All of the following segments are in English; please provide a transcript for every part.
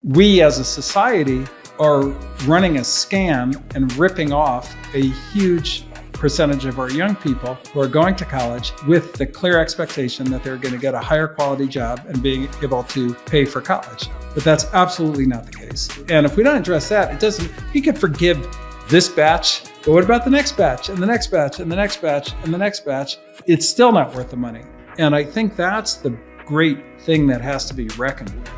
we as a society are running a scam and ripping off a huge percentage of our young people who are going to college with the clear expectation that they're going to get a higher quality job and being able to pay for college. But that's absolutely not the case. And if we don't address that, we could forgive this batch, but what about the next batch and the next batch and the next batch and the next batch? It's still not worth the money. And I think that's the great thing that has to be reckoned with.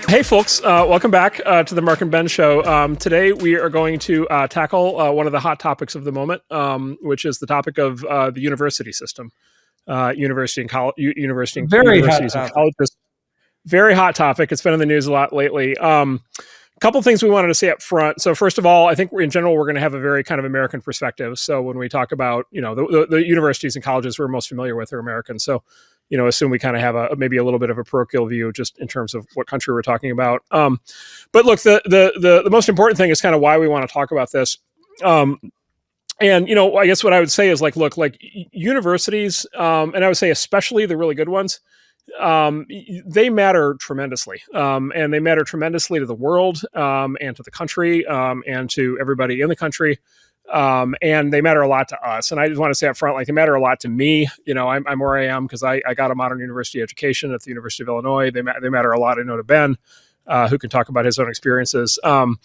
Hey folks, welcome back to the Mark and Ben Show. Today we are going to tackle one of the hot topics of the moment, which is the topic of the university system, universities and colleges. Very hot topic. It's been in the news a lot lately. A couple things we wanted to say up front. So first of all, I think in general we're going to have a very kind of American perspective. So when we talk about the universities and colleges we're most familiar with are American. So assume we kind of have maybe a little bit of a parochial view just in terms of what country we're talking about. But look, the most important thing is kind of why we want to talk about this. And I guess what I would say is like universities, and I would say especially the really good ones, they matter tremendously. And they matter tremendously to the world, and to the country, and to everybody in the country. And they matter a lot to us. And I just want to say up front, they matter a lot to me. I'm where I am because I got a modern university education at the University of Illinois. They matter a lot, I know, to Ben, who can talk about his own experiences. And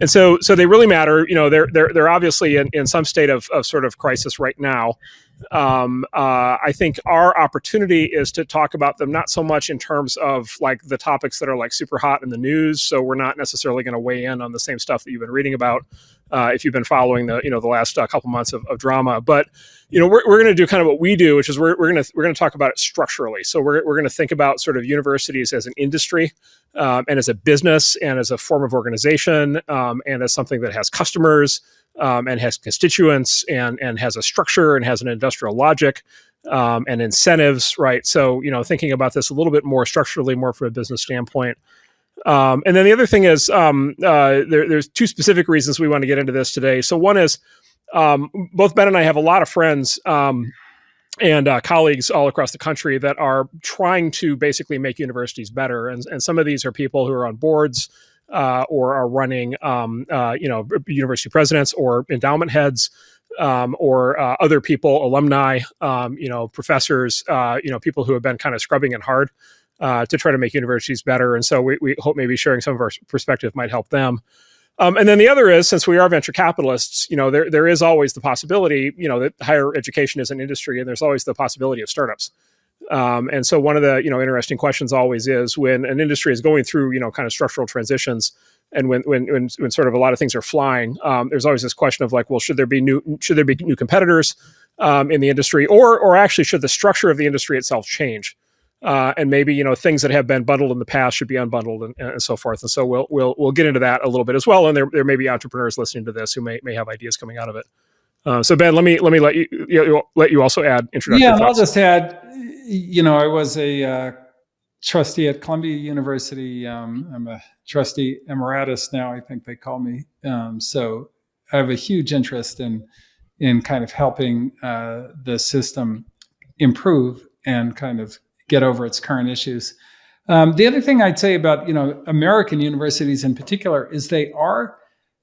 so they really matter. They're obviously in some state of sort of crisis right now. I think our opportunity is to talk about them not so much in terms of the topics that are super hot in the news. So we're not necessarily going to weigh in on the same stuff that you've been reading about if you've been following the last couple months of drama. But we're going to do kind of what we do, which is we're going to talk about it structurally. So we're going to think about sort of universities as an industry, and as a business, and as a form of organization, and as something that has customers, and has constituents, and has a structure, and has an industrial logic, and incentives, right? So, thinking about this a little bit more structurally, more from a business standpoint. And then the other thing is, there's two specific reasons we want to get into this today. So one is, both Ben and I have a lot of friends, and colleagues all across the country that are trying to basically make universities better. And some of these are people who are on boards, or are running, university presidents or endowment heads, or other people, alumni, professors, people who have been kind of scrubbing it hard to try to make universities better. And so we hope maybe sharing some of our perspective might help them. And then the other is, since we are venture capitalists, there is always the possibility, that higher education is an industry, and there's always the possibility of startups. And so one of the, interesting questions always is when an industry is going through, kind of structural transitions, and when sort of a lot of things are flying, there's always this question of should there be new competitors in the industry, or actually should the structure of the industry itself change? And maybe, things that have been bundled in the past should be unbundled, and so forth. And so we'll get into that a little bit as well. And there may be entrepreneurs listening to this who may have ideas coming out of it. So Ben, let me let you also add introductory thoughts. I'll just add, I was a trustee at Columbia University. I'm a trustee emeritus now, I think they call me. So I have a huge interest in kind of helping the system improve and kind of get over its current issues. The other thing I'd say about, American universities in particular is they are,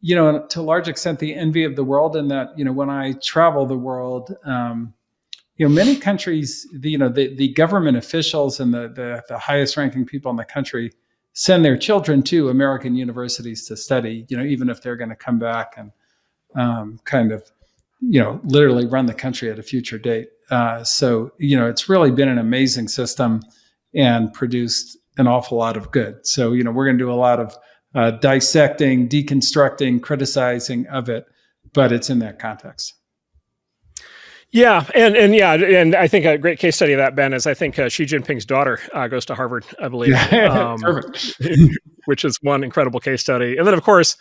to a large extent, the envy of the world, in that, when I travel the world, many countries, the government officials and the highest ranking people in the country send their children to American universities to study, even if they're going to come back and kind of, literally run the country at a future date. So, it's really been an amazing system and produced an awful lot of good. So, we're going to do a lot of dissecting, deconstructing, criticizing of it, but it's in that context. Yeah, and I think a great case study of that, Ben, is I think Xi Jinping's daughter goes to Harvard, I believe, Perfect. Which is one incredible case study. And then, of course,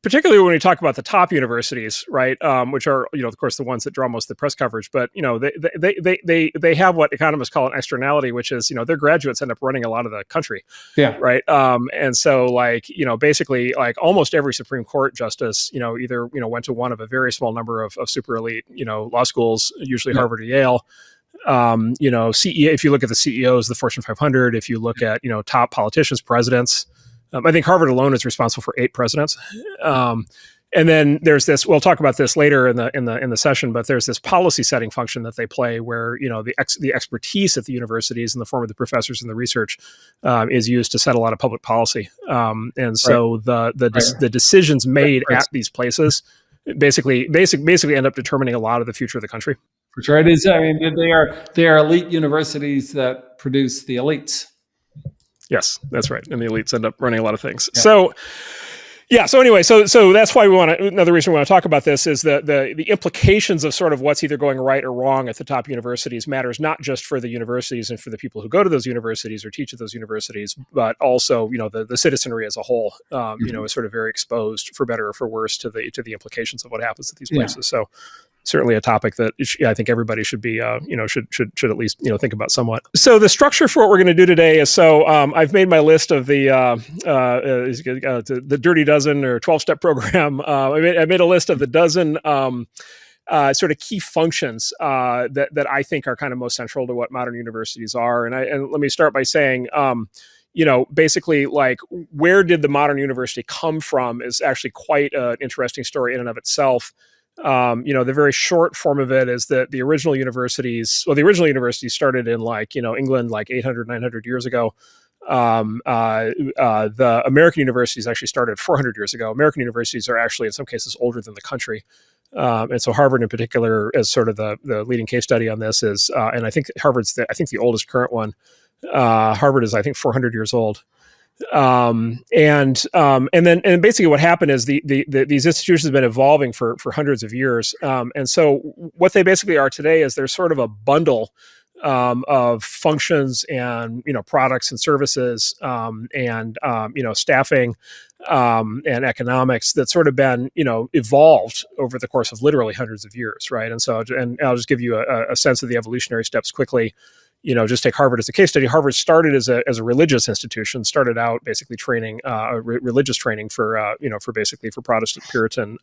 particularly when we talk about the top universities, right, which are, of course, the ones that draw most of the press coverage, but, they have what economists call an externality, which is, their graduates end up running a lot of the country. Yeah. Right. And so basically almost every Supreme Court justice, either, went to one of a very small number of super elite, law schools, usually Harvard or Yale. CEO. If you look at the CEOs, the Fortune 500, if you look at top politicians, presidents, I think Harvard alone is responsible for 8 presidents. And then there's this. We'll talk about this later in the session, but there's this policy setting function that they play, where the expertise at the universities in the form of the professors and the research is used to set a lot of public policy. And so the decisions made at these places basically end up determining a lot of the future of the country. For sure, it is. I mean, they are elite universities that produce the elites. Yes, that's right, and the elites end up running a lot of things. Yeah. So anyway, so that's why another reason we want to talk about this is that the implications of sort of what's either going right or wrong at the top universities matters not just for the universities and for the people who go to those universities or teach at those universities, but also the citizenry as a whole, is sort of very exposed, for better or for worse, to the implications of what happens at these places. So certainly a topic that I think everybody should be, should at least, think about somewhat. So the structure for what we're going to do today is, I've made my list of the Dirty Dozen or 12-step program. I made a list of the dozen sort of key functions that I think are kind of most central to what modern universities are. And let me start by saying, basically, like, where did the modern university come from is actually quite an interesting story in and of itself. The very short form of it is that the original universities started in England 800, 900 years ago. The American universities actually started 400 years ago. American universities are actually in some cases older than the country. And so Harvard in particular, as sort of the leading case study on this is, and I think Harvard's the oldest current one. Harvard is, I think, 400 years old. And then basically what happened is these institutions have been evolving for hundreds of years. And so what they basically are today is they're sort of a bundle of functions and products and services and staffing and economics that's sort of been evolved over the course of literally hundreds of years, right? And I'll just give you a sense of the evolutionary steps quickly. Just take Harvard as a case study. Harvard started as a religious institution, started out basically training, religious training for Protestant Puritan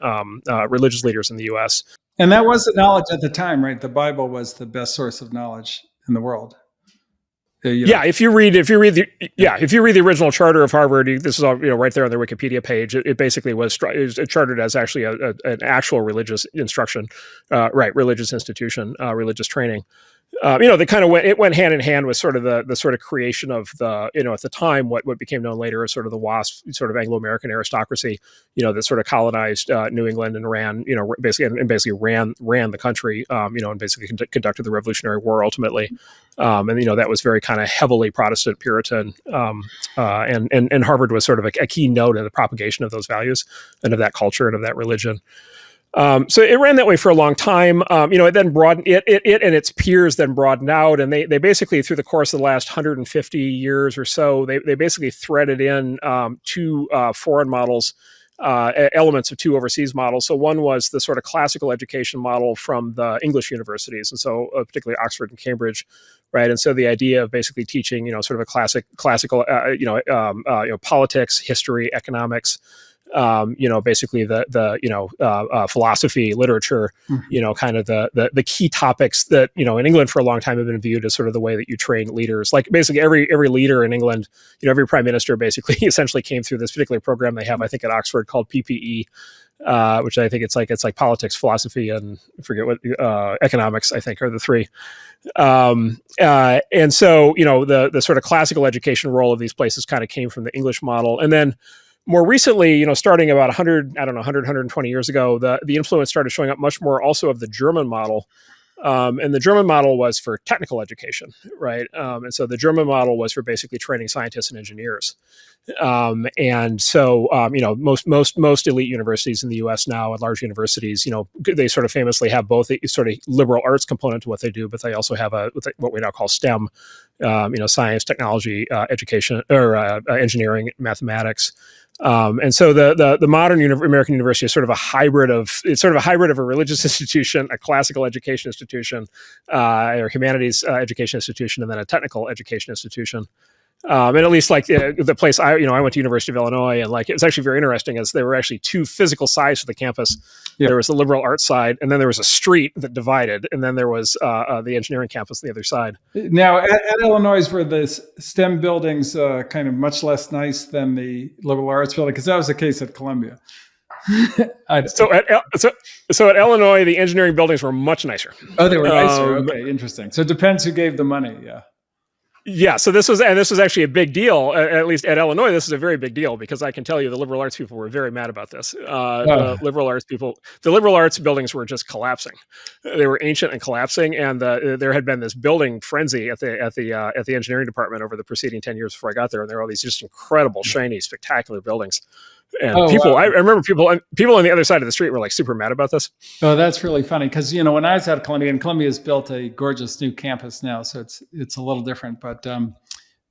religious leaders in the U.S. And that was the knowledge at the time, right? The Bible was the best source of knowledge in the world. Yeah, if you read the original charter of Harvard, this is all right there on their Wikipedia page. It basically was chartered as actually an actual religious instruction, religious institution, religious training. They kind of went hand in hand with sort of the sort of creation of the, at the time, what became known later as sort of the WASP, sort of Anglo-American aristocracy, that sort of colonized New England and ran, basically ran the country, and basically conducted the Revolutionary War ultimately. And that was very kind of heavily Protestant Puritan, and Harvard was sort of a key node in the propagation of those values and of that culture and of that religion. So it ran that way for a long time. It then broadened. It and its peers then broadened out, and they basically, through the course of the last 150 years or so, they basically threaded in two foreign models, elements of two overseas models. So one was the sort of classical education model from the English universities, and so particularly Oxford and Cambridge, right? And so the idea of basically teaching, sort of a classical, politics, history, economics. Basically the philosophy, literature, kind of the key topics that, in England for a long time have been viewed as sort of the way that you train leaders. Like basically every leader in England, every prime minister basically essentially came through this particular program they have, I think, at Oxford called PPE, which I think it's like politics, philosophy, and I forget what, economics, I think, are the three. And so, the sort of classical education role of these places kind of came from the English model. And then more recently, starting about 120 years ago, the influence started showing up much more also of the German model. And the German model was for technical education, right? And so the German model was for basically training scientists and engineers. And so, most elite universities in the U.S. now, and large universities, they sort of famously have both a sort of liberal arts component to what they do, but they also have what we now call STEM, science, technology, education, or engineering, mathematics. And so the modern American university is sort of a hybrid of a religious institution, a classical education institution, or humanities education institution, and then a technical education institution. And at least like the place I went to University of Illinois, and like it was actually very interesting as there were actually two physical sides to the campus. Yep. There was the liberal arts side, and then there was a street that divided, and then there was the engineering campus on the other side. Now at Illinois, were the STEM buildings kind of much less nice than the liberal arts building? Because that was the case at Columbia. So at Illinois, the engineering buildings were much nicer. Oh, they were nicer. Okay, interesting. So it depends who gave the money. Yeah. Yeah, so this was actually a big deal. At least at Illinois, this is a very big deal because I can tell you the liberal arts people were very mad about this. The liberal arts buildings were just collapsing. They were ancient and collapsing, and there had been this building frenzy at the engineering department over the preceding 10 years before I got there, and there were all these just incredible, shiny, spectacular buildings. And I remember people on the other side of the street were like super mad about this. Oh, that's really funny because when I was at Columbia, and Columbia's built a gorgeous new campus now, so it's a little different. But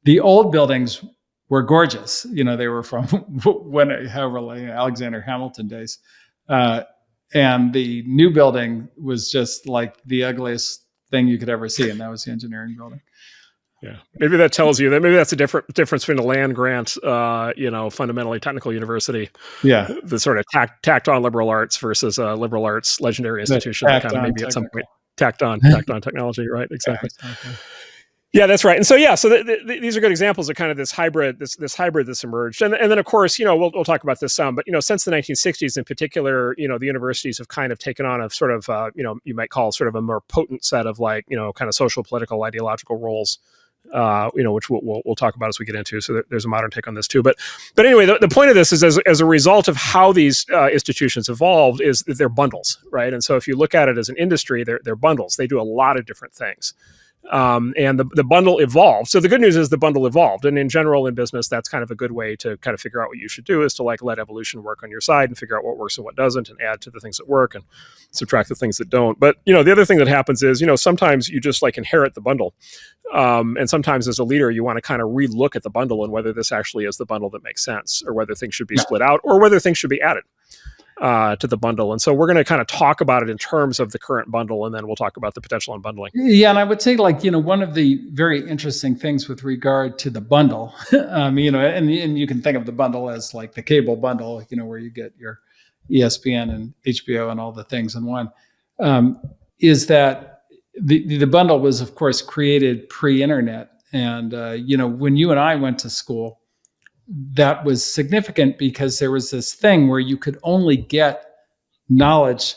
the old buildings were gorgeous. They were from Alexander Hamilton days, and the new building was just like the ugliest thing you could ever see, and that was the engineering building. Yeah, maybe that tells you that maybe that's a difference between a land grant, fundamentally technical university, the sort of tacked on liberal arts versus a liberal arts legendary institution that kind of maybe at some point tacked on technology, right? Exactly. Yeah, exactly. Yeah, that's right. And so these are good examples of kind of this hybrid that's emerged. And then of course, we'll talk about this some, but since the 1960s in particular, the universities have kind of taken on a sort of you might call sort of a more potent set of like kind of social, political, ideological roles. Which we'll talk about as we get into. So there's a modern take on this too. But anyway, the point of this is as a result of how these institutions evolved is that they're bundles, right? And so if you look at it as an industry, they're bundles. They do a lot of different things. And the bundle evolved. So the good news is the bundle evolved. And in general, in business, that's kind of a good way to kind of figure out what you should do is to like let evolution work on your side and figure out what works and what doesn't and add to the things that work and subtract the things that don't. But, the other thing that happens is, sometimes you just like inherit the bundle. And sometimes as a leader, you want to kind of relook at the bundle and whether this actually is the bundle that makes sense or whether things should be split out or whether things should be added. To the bundle. And so we're going to kind of talk about it in terms of the current bundle, and then we'll talk about the potential unbundling. Yeah, and I would say one of the very interesting things with regard to the bundle, and you can think of the bundle as like the cable bundle, where you get your ESPN and HBO and all the things in one, is that the bundle was, of course, created pre-internet. And, when you and I went to school, that was significant because there was this thing where you could only get knowledge,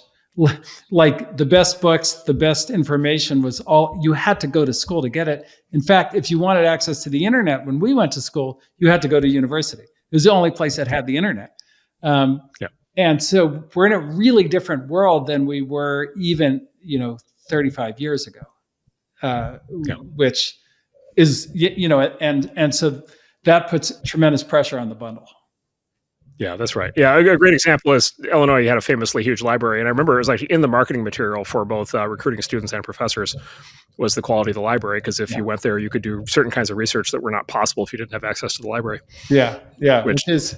like the best books, the best information was all, you had to go to school to get it. In fact, if you wanted access to the internet, when we went to school, you had to go to university. It was the only place that had the internet. And so we're in a really different world than we were even, 35 years ago, which is, and so that puts tremendous pressure on the bundle. Yeah, that's right. Yeah, a great example is Illinois. You had a famously huge library, and I remember it was actually in the marketing material for both recruiting students and professors was the quality of the library, because if you went there, you could do certain kinds of research that were not possible if you didn't have access to the library. Yeah, which is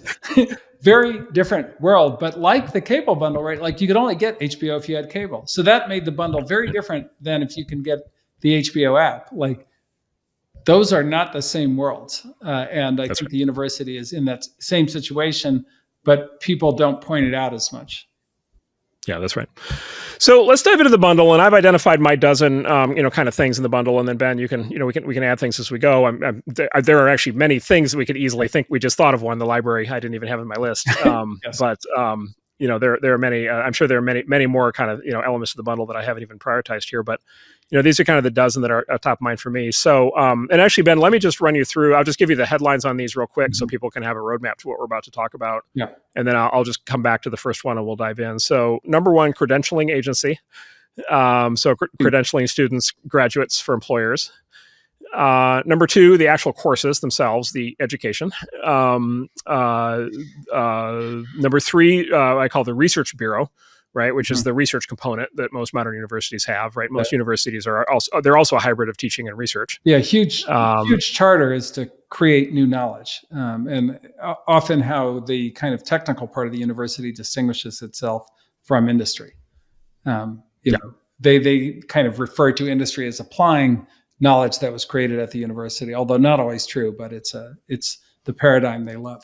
very different world. But like the cable bundle, right? Like you could only get HBO if you had cable, so that made the bundle very different than if you can get the HBO app. Like those are not the same worlds. And I think the university is in that same situation, but people don't point it out as much. Yeah, that's right. So let's dive into the bundle, and I've identified my dozen, kind of things in the bundle, and then Ben, we can add things as we go. There are actually many things that we could easily think. We just thought of one, the library. I didn't even have in my list, yes. But there are many. I'm sure there are many more kind of elements of the bundle that I haven't even prioritized here, but. These are kind of the dozen that are top of mind for me. So, and actually, Ben, let me just run you through. I'll just give you the headlines on these real quick so people can have a roadmap to what we're about to talk about. Yeah. And then I'll just come back to the first one and we'll dive in. So, number one, credentialing agency. Credentialing students, graduates for employers. Number two, the actual courses themselves, the education. Number three, I call the research bureau. Right, which is the research component that most modern universities have. Right, most universities are also a hybrid of teaching and research. Yeah, huge charter is to create new knowledge, and often how the kind of technical part of the university distinguishes itself from industry. They kind of refer to industry as applying knowledge that was created at the university, although not always true, but it's the paradigm they love.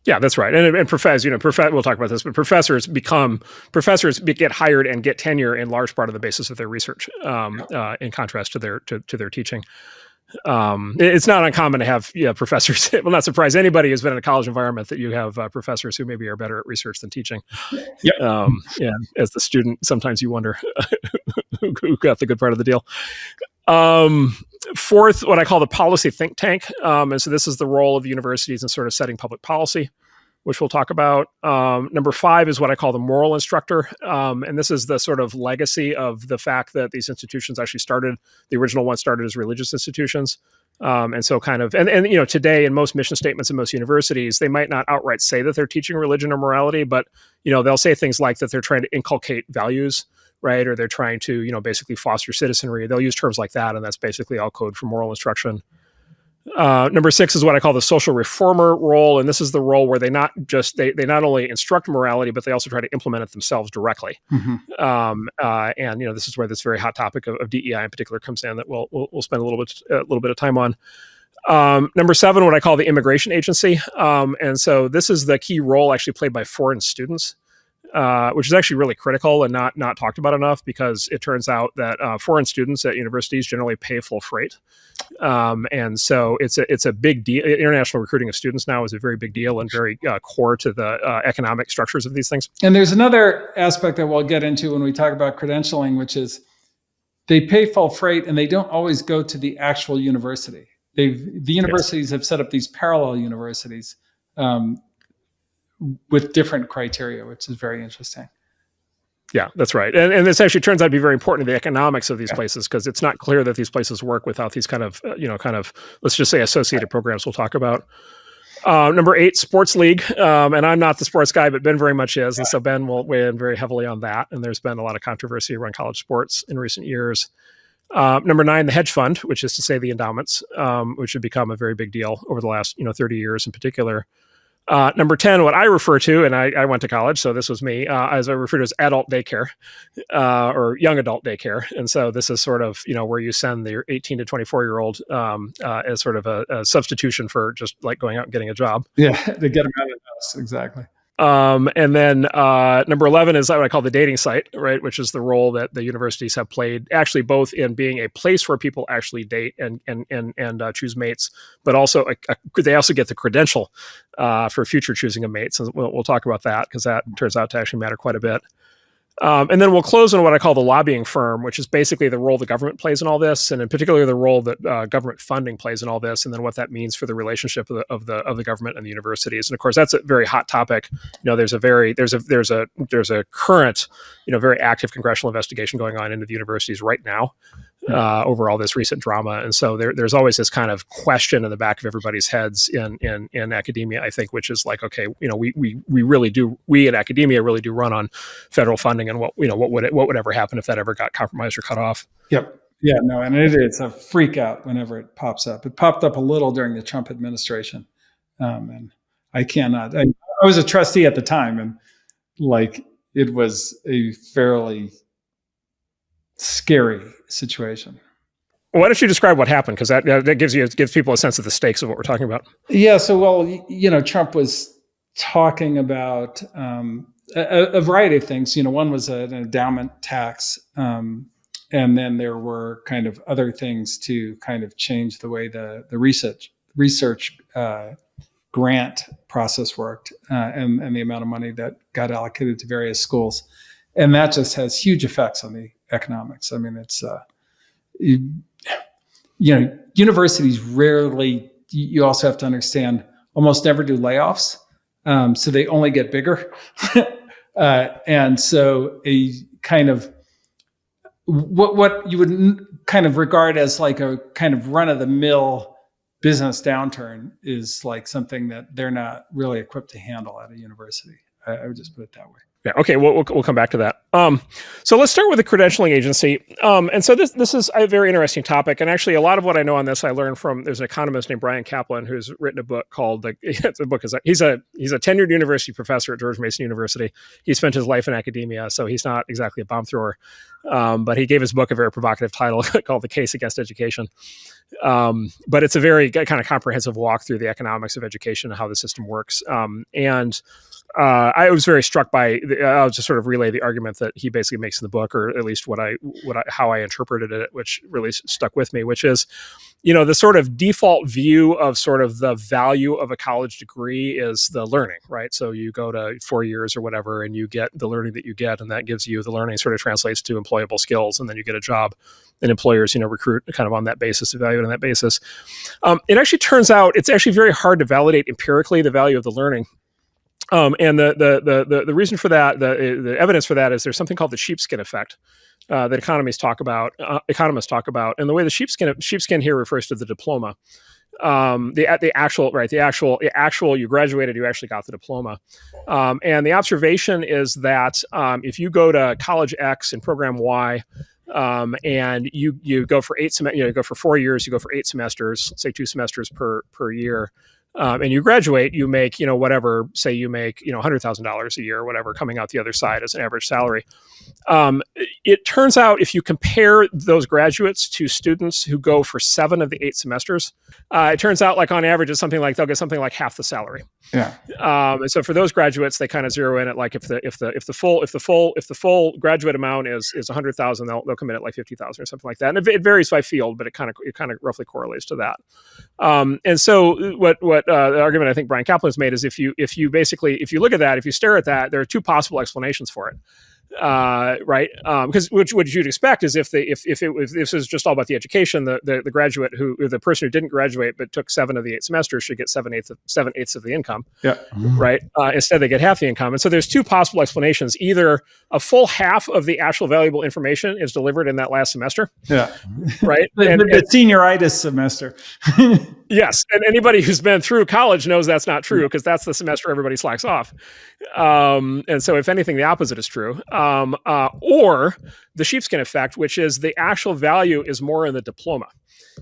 Yeah, that's right. And professors, we'll talk about this, but professors get hired and get tenure in large part on the basis of their research, in contrast to their teaching. It's not uncommon to have professors. It will not surprise anybody who's been in a college environment that you have professors who maybe are better at research than teaching. Yep. And as the student, sometimes you wonder who got the good part of the deal. Fourth, what I call the policy think tank. And so this is the role of universities in sort of setting public policy, which we'll talk about. Number 5 is what I call the moral instructor. And this is the sort of legacy of the fact that these institutions actually the original one started as religious institutions. And so kind of, and today in most mission statements in most universities, they might not outright say that they're teaching religion or morality, but, they'll say things like that they're trying to inculcate values, right? Or they're trying to, basically foster citizenry. They'll use terms like that. And that's basically all code for moral instruction. Number 6 is what I call the social reformer role. And this is the role where they not only instruct morality, but they also try to implement it themselves directly. Mm-hmm. And this is where this very hot topic of DEI in particular comes in that we'll spend a little bit of time on. Number 7, what I call the immigration agency. And so this is the key role actually played by foreign students. Which is actually really critical and not talked about enough, because it turns out that foreign students at universities generally pay full freight, and so it's a big deal. International recruiting of students now is a very big deal and very core to the economic structures of these things. And there's another aspect that we'll get into when we talk about credentialing, which is they pay full freight and they don't always go to the actual university. The universities have set up these parallel universities. With different criteria, which is very interesting. Yeah, that's right. And this actually turns out to be very important to the economics of these places, because it's not clear that these places work without these kind of, let's just say associated programs we'll talk about. Number 8, sports league. And I'm not the sports guy, but Ben very much is. And so Ben will weigh in very heavily on that. And there's been a lot of controversy around college sports in recent years. Number 9, the hedge fund, which is to say the endowments, which have become a very big deal over the last 30 years in particular. Number 10, what I refer to, and I went to college, so this was me, as I refer to as adult daycare, or young adult daycare. And so this is sort of, where you send your 18 to 24-year-old as sort of a substitution for just like going out and getting a job. Yeah, to get them out of the house, exactly. And then number 11 is what I call the dating site, right? Which is the role that the universities have played, actually both in being a place where people actually date and choose mates, but also they also get the credential for future choosing of mates. And we'll talk about that, because that turns out to actually matter quite a bit. And then we'll close on what I call the lobbying firm, which is basically the role the government plays in all this, and in particular the role that government funding plays in all this, and then what that means for the relationship of the government and the universities. And of course, that's a very hot topic. There's a current, very active congressional investigation going on into the universities right now over all this recent drama. And so there's always this kind of question in the back of everybody's heads in academia, I think, which is like, okay, we in academia really do run on federal funding, and what would ever happen if that ever got compromised or cut off. Yep. Yeah, no, and it's a freak out whenever it pops up. It popped up a little during the Trump administration. And I was a trustee at the time, and it was a fairly scary situation. Why don't you describe what happened? Because that gives people a sense of the stakes of what we're talking about. Yeah. So, Trump was talking about a variety of things. One was an endowment tax, and then there were kind of other things to kind of change the way the research grant process worked, and the amount of money that got allocated to various schools. And that just has huge effects on the economics. I mean, it's, universities rarely, you also have to understand, almost never do layoffs. So they only get bigger. And so a kind of, what you would kind of regard as like a kind of run-of-the-mill business downturn is like something that they're not really equipped to handle at a university. I would just put it that way. Yeah. Okay. We'll come back to that. So let's start with the credentialing agency. And so this is a very interesting topic. And actually, a lot of what I know on this I learned from there's an economist named Brian Kaplan who's written a book called the book is he's a tenured university professor at George Mason University. He spent his life in academia, so he's not exactly a bomb thrower. But he gave his book a very provocative title called "The Case Against Education." But it's a very kind of comprehensive walk through the economics of education and how the system works. I was very struck by. I'll just sort of relay the argument that he basically makes in the book, or at least how I interpreted it, which really stuck with me. Which is, the sort of default view of sort of the value of a college degree is the learning, right? So you go to 4 years or whatever, and you get the learning that you get, and that gives you the learning sort of translates to employable skills, and then you get a job, and employers, recruit kind of on that basis, evaluate on that basis. It actually turns out it's actually very hard to validate empirically the value of the learning. And the reason for that, the evidence for that is there's something called the sheepskin effect that economists talk about. And the way the sheepskin here refers to the diploma. The actual you graduated, you actually got the diploma. And the observation is that if you go to college X and program Y, and you go for 4 years, you go for 8 semesters, say 2 semesters per year. And you graduate, you make, whatever, say you make, $100,000 a year or whatever coming out the other side as an average salary. It turns out if you compare those graduates to students who go for 7 of the 8 semesters, it turns out like on average, it's something like they'll get something like half the salary. Yeah. And so for those graduates, they kind of zero in at like if the full graduate amount is 100,000, they'll come in at like 50,000 or something like that. And it varies by field, but it kind of roughly correlates to that. And so what the argument I think Brian Kaplan has made is if you look at that, if you stare at that, there are 2 possible explanations for it. Right? Because what you'd expect is if this is just all about the education, the graduate or the person who didn't graduate but took 7 of the 8 semesters should get 7/8 of the income. Yeah. Right. Instead, they get half the income. And so there's 2 possible explanations: either a full half of the actual valuable information is delivered in that last semester. Yeah. Right. the senioritis semester. Yes, and anybody who's been through college knows that's not true, because that's the semester everybody slacks off. And so if anything, the opposite is true. Or the sheepskin effect, which is the actual value is more in the diploma.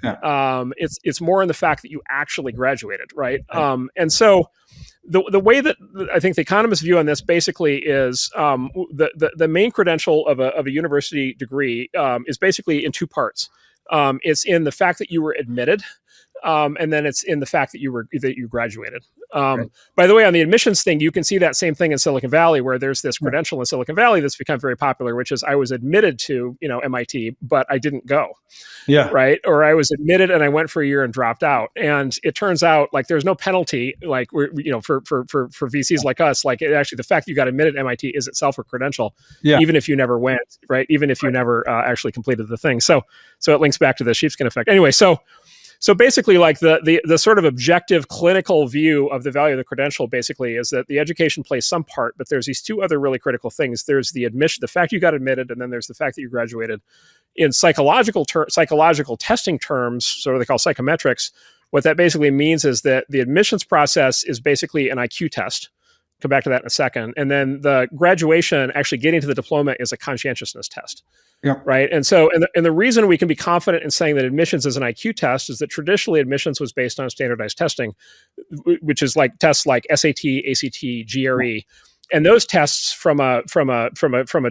Yeah. It's more in the fact that you actually graduated, right? And so the way that I think the economists' view on this basically is the main credential of a university degree is basically in 2 parts. It's in the fact that you were admitted. And then it's in the fact that you graduated. Right. By the way, on the admissions thing, you can see that same thing in Silicon Valley, where there's this credential in Silicon Valley that's become very popular, which is I was admitted to MIT, but I didn't go. Yeah. Right. Or I was admitted and I went for a year and dropped out. And it turns out like there's no penalty, like for VCs like us, like actually the fact that you got admitted to MIT is itself a credential, even if you never went, right? Even if you never actually completed the thing. So it links back to the sheepskin effect. Anyway, so basically, like the sort of objective clinical view of the value of the credential basically is that the education plays some part, but there's these 2 other really critical things. There's the admission, the fact you got admitted, and then there's the fact that you graduated. In psychological testing terms, sort of they call psychometrics, what that basically means is that the admissions process is basically an IQ test. Come back to that in a second. And then the graduation, actually getting to the diploma, is a conscientiousness test. Yeah. Right. And so, and the reason we can be confident in saying that admissions is an IQ test is that traditionally admissions was based on standardized testing, which is like tests like SAT, ACT, GRE. And those tests from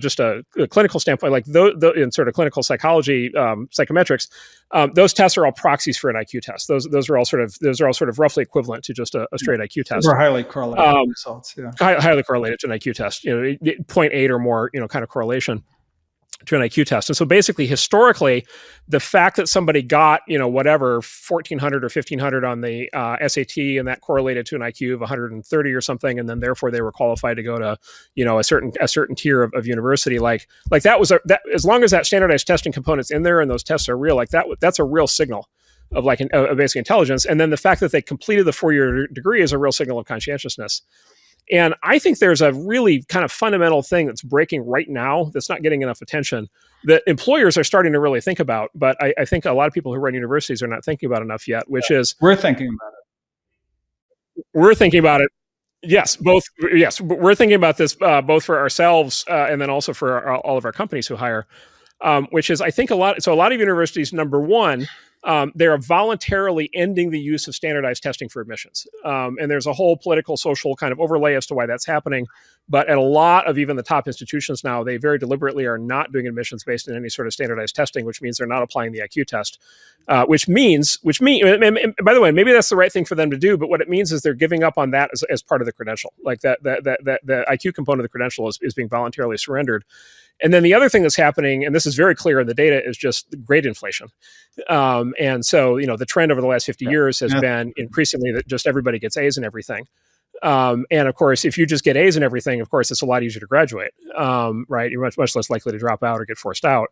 just a clinical standpoint, like in sort of clinical psychology, psychometrics, those tests are all proxies for an IQ test. Those are all sort of roughly equivalent to just a straight IQ test. Or highly correlated results. Yeah. Highly correlated to an IQ test. 0.8 or more, kind of correlation to an IQ test. And so basically, historically, the fact that somebody got, whatever, 1,400 or 1,500 on the SAT, and that correlated to an IQ of 130 or something, and then therefore they were qualified to go to, a certain tier of university, like that was that as long as that standardized testing component's in there and those tests are real, like that's a real signal of basic intelligence. And then the fact that they completed the 4-year degree is a real signal of conscientiousness. And I think there's a really kind of fundamental thing that's breaking right now that's not getting enough attention that employers are starting to really think about. But I think a lot of people who run universities are not thinking about enough yet, which is... We're thinking about it. We're thinking about it. Yes, both. Yes, we're thinking about this both for ourselves and then also for all of our companies who hire, which is, I think, a lot. So a lot of universities, number one, they are voluntarily ending the use of standardized testing for admissions. And there's a whole political, social kind of overlay as to why that's happening. But at a lot of even the top institutions now, they very deliberately are not doing admissions based on any sort of standardized testing, which means they're not applying the IQ test. Which means, and by the way, maybe that's the right thing for them to do. But what it means is they're giving up on that as part of the credential. Like that the IQ component of the credential is being voluntarily surrendered. And then the other thing that's happening, and this is very clear in the data, is just grade inflation. And so, the trend over the last 50 years has been increasingly that just everybody gets A's in everything. And of course, if you just get A's in everything, of course, it's a lot easier to graduate, right? You're much less likely to drop out or get forced out.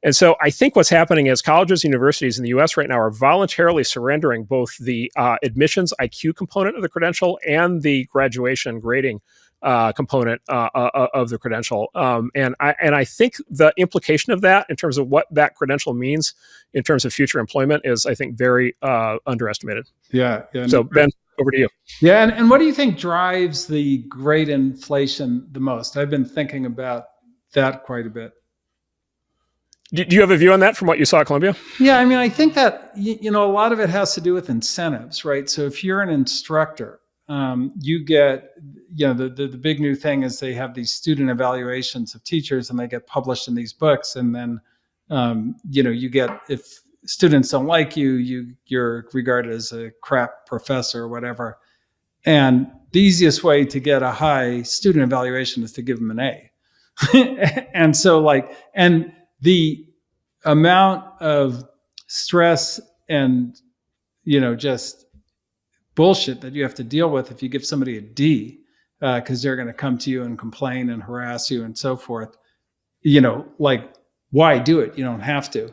And so I think what's happening is colleges and universities in the US right now are voluntarily surrendering both the admissions IQ component of the credential and the graduation grading component of the credential. And I think the implication of that in terms of what that credential means in terms of future employment is, I think, very underestimated. Yeah. So Ben, over to you. Yeah. And what do you think drives the grade inflation the most? I've been thinking about that quite a bit. Do you have a view on that from what you saw at Columbia? Yeah, I mean, I think that, a lot of it has to do with incentives, right? So if you're an instructor, you get, the big new thing is they have these student evaluations of teachers and they get published in these books. And then, you get, if students don't like you're regarded as a crap professor or whatever. And the easiest way to get a high student evaluation is to give them an A. And so and the amount of stress and, just bullshit that you have to deal with if you give somebody a D, because they're going to come to you and complain and harass you and so forth, why do it? You don't have to.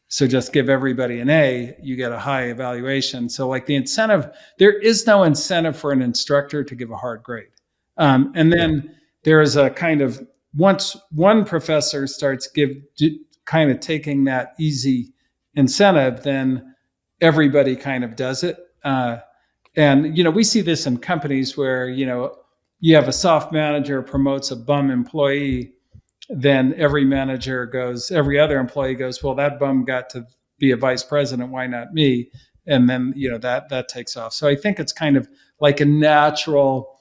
So just give everybody an A, you get a high evaluation. So the incentive, there is no incentive for an instructor to give a hard grade. And then there is a kind of, once one professor starts kind of taking that easy incentive, then everybody kind of does it. And, we see this in companies where, you have a soft manager promotes a bum employee, then every other employee goes, well, that bum got to be a vice president. Why not me? And then, that takes off. So I think it's kind of like a natural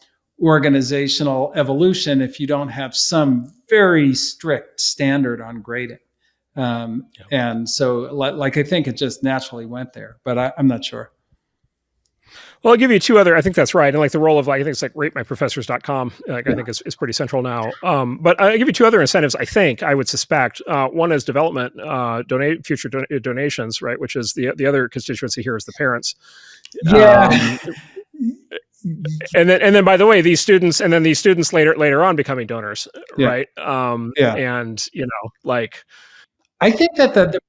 organizational evolution if you don't have some very strict standard on grading. And so I think it just naturally went there, but I'm not sure. Well, I'll give you two other, I think that's right. And the role of I think it's ratemyprofessors.com, I think is pretty central now. But I'll give you two other incentives, I would suspect. One is development, future donations, right? Which is the other constituency here is the parents. Yeah. And then by the way, these students later on becoming donors, right? And I think that the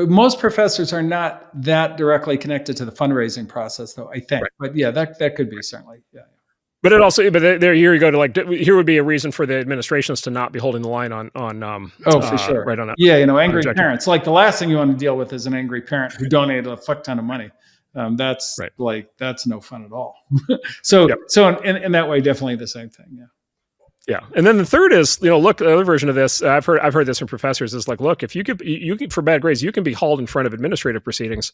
most professors are not that directly connected to the fundraising process, though, I think. Right. But yeah, that could be certainly. Yeah. But there you go to here would be a reason for the administrations to not be holding the line on for sure. Right on that. Yeah, angry parents. The last thing you want to deal with is an angry parent who donated a fuck ton of money. That's right. That's no fun at all. So in that way, definitely the same thing. Yeah. Yeah, and then the third is, look, the other version of this, I've heard this from professors is look, if you for bad grades, you can be hauled in front of administrative proceedings,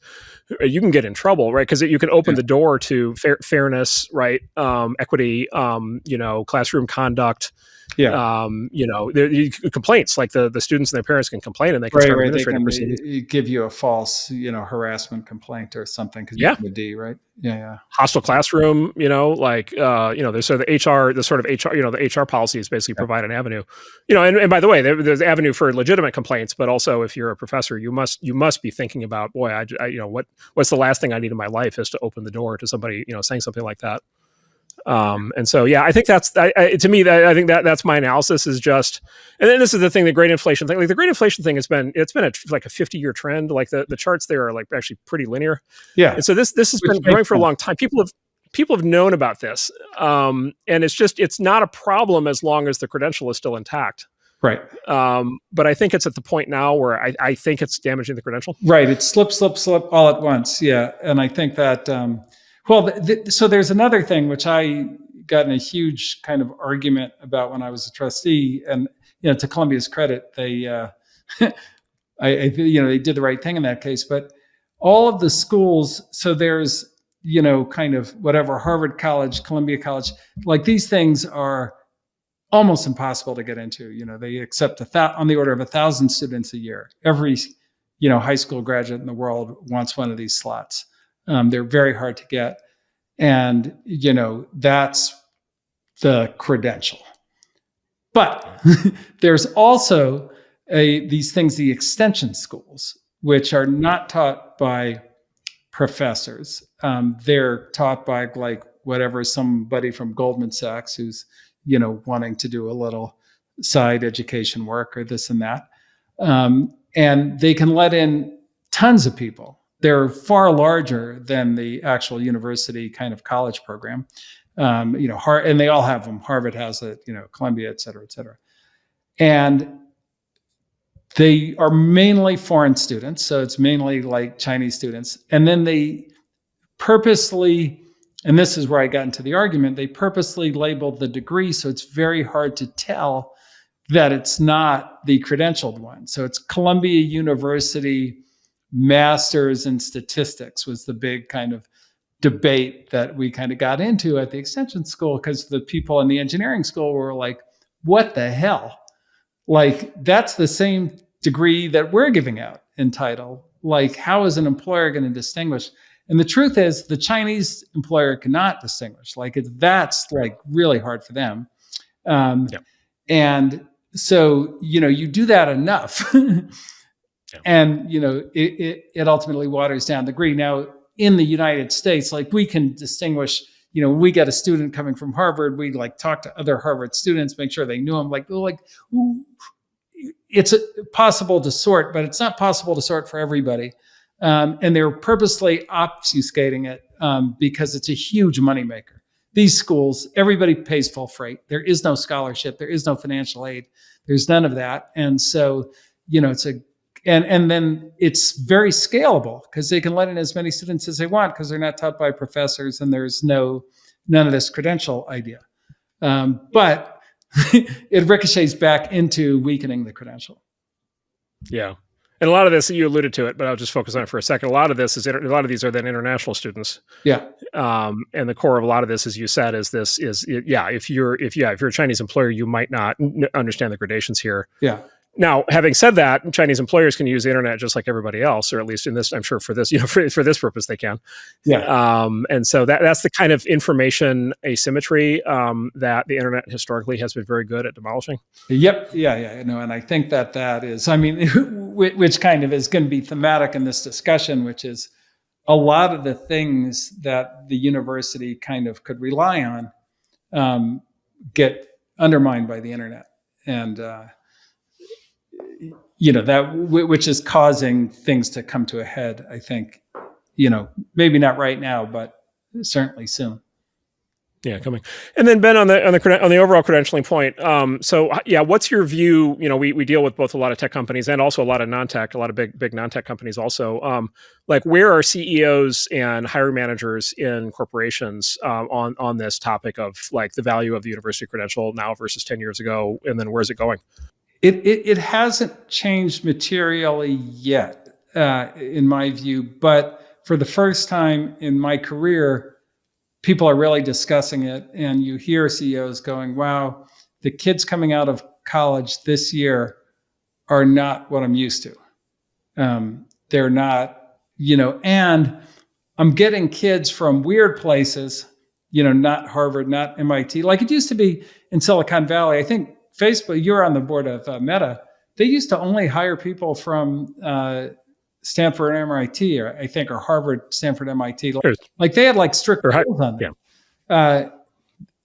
you can get in trouble, right? Because you can open the door to fairness, right? Equity, classroom conduct. Yeah. Complaints the students and their parents can complain and they can start administrative proceedings. Give you a false, harassment complaint or something because you have a D, right? Yeah. Hostile classroom, there's sort of the HR policies basically provide an avenue, and by the way, there's an avenue for legitimate complaints, but also if you're a professor, you must be thinking about, boy, what's the last thing I need in my life is to open the door to somebody, saying something like that. And so, I think that's, to me, I think that's my analysis is just, and then this is the thing, the grade inflation thing, the grade inflation thing it's been a 50-year trend. The charts there are actually pretty linear. Yeah. And so this has been going for a long time. People have known about this. And it's not a problem as long as the credential is still intact. Right. But I think it's at the point now where I think it's damaging the credential. Right. It's slip all at once. Yeah. And I think that, so there's another thing which I got in a huge kind of argument about when I was a trustee. And to Columbia's credit, they they did the right thing in that case. But all of the schools, so there's kind of whatever, Harvard College, Columbia College, like these things are almost impossible to get into. They accept on the order of 1,000 students a year. Every high school graduate in the world wants one of these slots. They're very hard to get, and that's the credential. But there's also these things, the extension schools, which are not taught by professors. They're taught by like whatever, somebody from Goldman Sachs who's wanting to do a little side education work or this and that. And they can let in tons of people. They're far larger than the actual university kind of college program. And they all have them. Harvard has it, Columbia, et cetera, et cetera. And they are mainly foreign students. So it's mainly like Chinese students. And then they purposely, and this is where I got into the argument, they purposely labeled the degree so it's very hard to tell that it's not the credentialed one. So it's Columbia University Masters in Statistics was the big kind of debate that we kind of got into at the extension school, because the people in the engineering school were like, what the hell? Like, that's the same degree that we're giving out in title. Like, how is an employer going to distinguish? And the truth is, the Chinese employer cannot distinguish. Like, that's like really hard for them. And so, you do that enough, and it ultimately waters down the degree. Now, in the United States, like, we can distinguish. We get a student coming from Harvard, we like talk to other Harvard students, make sure they knew them. It's possible to sort, but it's not possible to sort for everybody. And they're purposely obfuscating it because it's a huge moneymaker. These schools, everybody pays full freight. There is no scholarship. There is no financial aid. There's none of that. And so, and then it's very scalable because they can let in as many students as they want because they're not taught by professors and there's none of this credential idea. But it ricochets back into weakening the credential. Yeah. And a lot of this, you alluded to it, but I'll just focus on it for a second. A lot of these are then international students. Yeah. And the core of a lot of this, as you said, if you're a Chinese employer, you might not understand the gradations here. Yeah. Now, having said that, Chinese employers can use the internet just like everybody else, or at least in this, I'm sure for this, for this purpose, they can. Yeah. And so that's the kind of information asymmetry that the internet historically has been very good at demolishing. Yep. Yeah. And I think that is, which kind of is going to be thematic in this discussion, which is a lot of the things that the university kind of could rely on get undermined by the internet. And, that which is causing things to come to a head, I think, maybe not right now, but certainly soon. Yeah, coming. And then Ben, on the overall credentialing point. What's your view? We deal with both a lot of tech companies and also a lot of non-tech, a lot of big non-tech companies also. Where are CEOs and hiring managers in corporations on this topic of like the value of the university credential now versus 10 years ago, and then where's it going? It hasn't changed materially yet, in my view. But for the first time in my career, people are really discussing it. And you hear CEOs going, wow, the kids coming out of college this year are not what I'm used to. They're not, and I'm getting kids from weird places, not Harvard, not MIT. Like it used to be in Silicon Valley. I think Facebook, you're on the board of Meta. They used to only hire people from Stanford and MIT, or I think, or Harvard, Stanford, MIT. Like they had like strict rules on them. Yeah.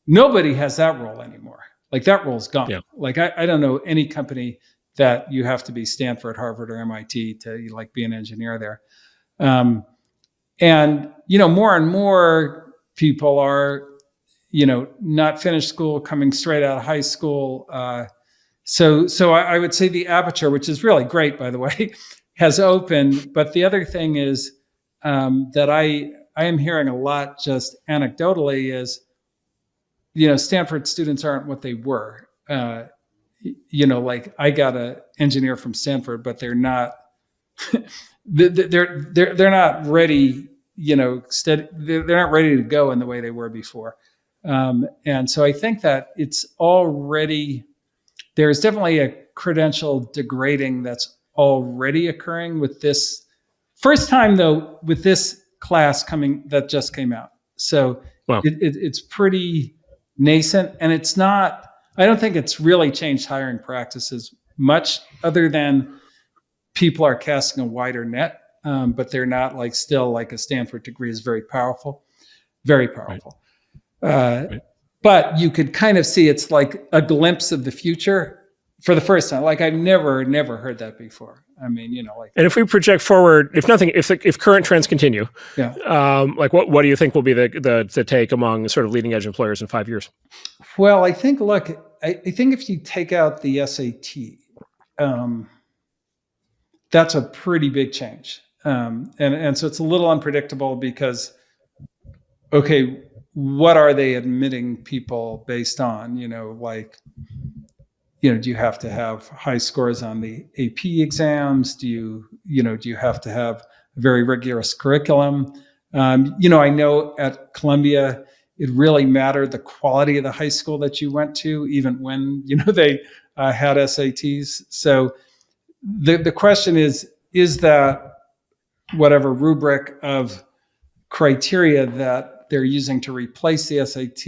Nobody has that rule anymore. Like that rule's gone. Yeah. Like I don't know any company that you have to be Stanford, Harvard, or MIT to like be an engineer there. And more and more people are not finished school, coming straight out of high school. So I would say the aperture, which is really great, by the way, has opened. But the other thing is that I am hearing a lot just anecdotally is Stanford students aren't what they were. Like I got an engineer from Stanford, but they're not. they're not ready. They're not ready to go in the way they were before. And so I think that there's definitely a credential degrading that's already occurring with this first time, though, with this class that just came out. So Wow. It's pretty nascent, and I don't think it's really changed hiring practices much, other than people are casting a wider net, but they're not still like a Stanford degree is very powerful, very powerful. Right. But you could kind of see it's like a glimpse of the future for the first time. Like I've never heard that before. I mean, and if we project forward, if current trends continue, what do you think will be the take among sort of leading edge employers in 5 years? Well, I think if you take out the SAT, that's a pretty big change. And so it's a little unpredictable because, okay, what are they admitting people based on? Do you have to have high scores on the AP exams? Do you have to have a very rigorous curriculum? I know at Columbia, it really mattered the quality of the high school that you went to, even when, they had SATs. So the question is that whatever rubric of criteria that they're using to replace the SAT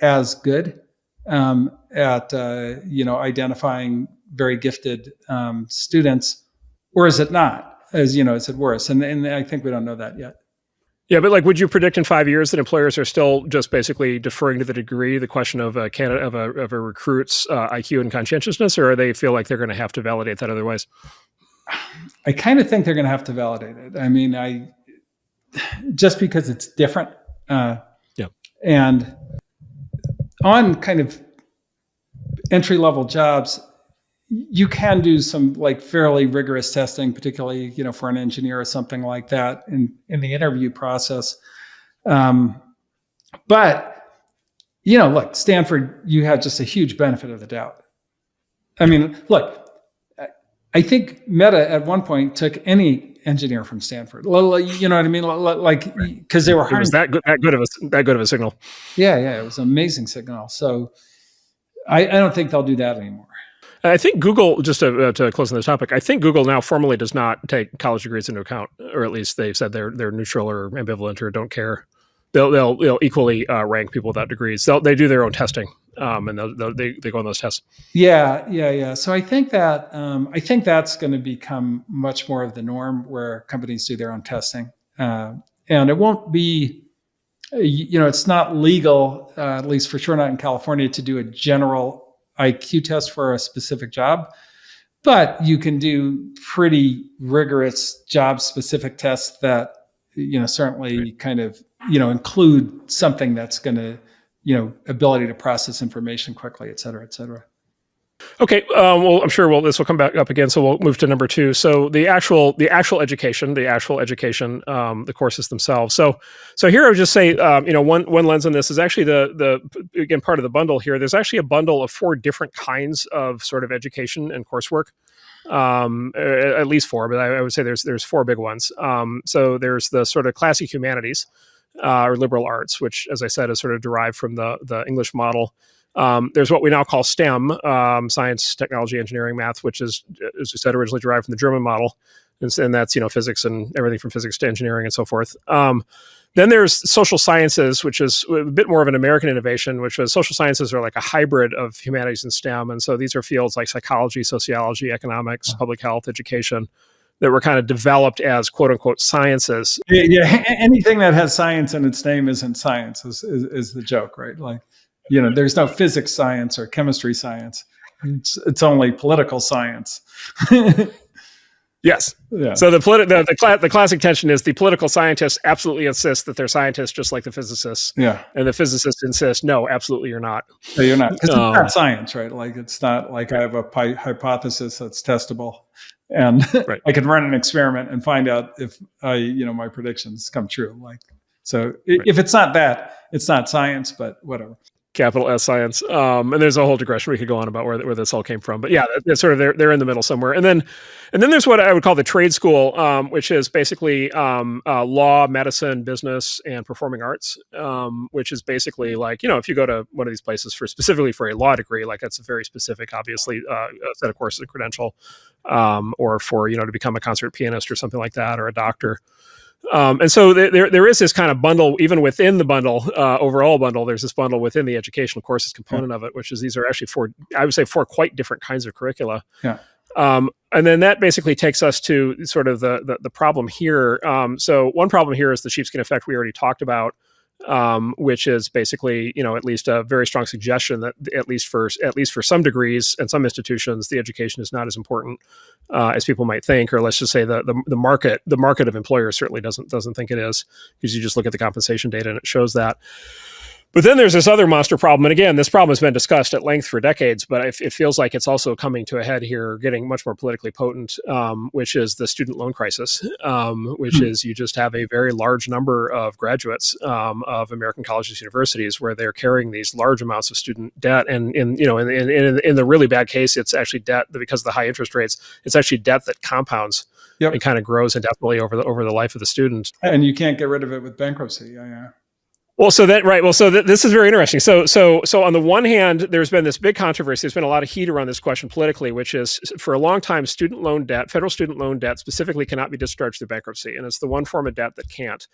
as good at identifying very gifted students, or is it not? Is it worse? And I think we don't know that yet. Yeah, but would you predict in 5 years that employers are still just basically deferring to the degree, the question of a recruit's IQ and conscientiousness, or they feel like they're going to have to validate that otherwise? I kind of think they're going to have to validate it. I mean, just because it's different. And on kind of entry-level jobs, you can do some fairly rigorous testing, particularly, for an engineer or something like that in the interview process. But, look, Stanford, you had just a huge benefit of the doubt. I mean, look, I think Meta at one point took any engineer from Stanford. You know what I mean? Because they were hiring. It was that good of a signal. Yeah, it was an amazing signal. So I don't think they'll do that anymore. I think Google, just to close on this topic, I think Google now formally does not take college degrees into account, or at least they've said they're neutral or ambivalent or don't care. They'll equally rank people without degrees. They do their own testing, and they go on those tests. Yeah. So I think that's going to become much more of the norm, where companies do their own testing, and it won't be. It's not legal, at least for sure not in California, to do a general IQ test for a specific job, but you can do pretty rigorous job-specific tests that certainly kind of include something that's going to ability to process information quickly, et cetera, et cetera. Okay. Well, I'm sure this will come back up again. So we'll move to number 2. So the actual education, the courses themselves. So here I would just say, one lens on this is actually again, part of the bundle here. There's actually a bundle of 4 different kinds of sort of education and coursework. At least 4, but I would say there's 4 big ones. So there's the sort of classic humanities, or liberal arts, which, as I said, is sort of derived from the English model. There's what we now call STEM, science, technology, engineering, math, which is, as we said, originally derived from the German model. And that's, physics and everything from physics to engineering and so forth. Then there's social sciences, which is a bit more of an American innovation, which was social sciences are like a hybrid of humanities and STEM. And so these are fields like psychology, sociology, economics, public health, education, that were kind of developed as quote unquote sciences. Yeah. Anything that has science in its name isn't science is the joke, right? There's no physics science or chemistry science. It's only political science. Yes. Yeah. So the classic tension is the political scientists absolutely insist that they're scientists just like the physicists. Yeah. And the physicists insist, no, absolutely you're not. No, you're not. Because it's not science, right? It's not like I have a hypothesis that's testable. And right. I can run an experiment and find out if my predictions come true. So if it's not that, it's not science, but whatever. capital S science. And there's a whole digression we could go on about where this all came from. But yeah, it's sort of they're in the middle somewhere. And then there's what I would call the trade school, which is basically law, medicine, business, and performing arts, which is basically like, if you go to one of these places specifically for a law degree, like that's a very specific, obviously, set of courses and credential, or for, to become a concert pianist or something like that, or a doctor. And so there is this kind of bundle, even within the bundle, overall bundle, there's this bundle within the educational courses component of it, which is these are actually four quite different kinds of curricula. Yeah. And then that basically takes us to sort of the problem here. So one problem here is the sheepskin effect we already talked about, which is basically, at least a very strong suggestion that at least for some degrees and some institutions, the education is not as important as people might think, or let's just say the market of employers certainly doesn't think it is, because you just look at the compensation data and it shows that. But then there's this other monster problem. And again, this problem has been discussed at length for decades, but it feels like it's also coming to a head here, getting much more politically potent, which is the student loan crisis, which is you just have a very large number of graduates of American colleges and universities where they're carrying these large amounts of student debt. And in the really bad case, it's actually debt that, because of the high interest rates, it's actually debt that compounds. Yep. And kind of grows indefinitely over the life of the student. And you can't get rid of it with bankruptcy. Yeah. Well, this is very interesting. So on the one hand, there's been this big controversy. There's been a lot of heat around this question politically, which is, for a long time, student loan debt, federal student loan debt specifically, cannot be discharged through bankruptcy, and it's the one form of debt that can't.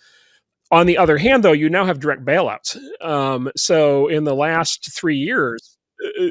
On the other hand, though, you now have direct bailouts. So in the last 3 years,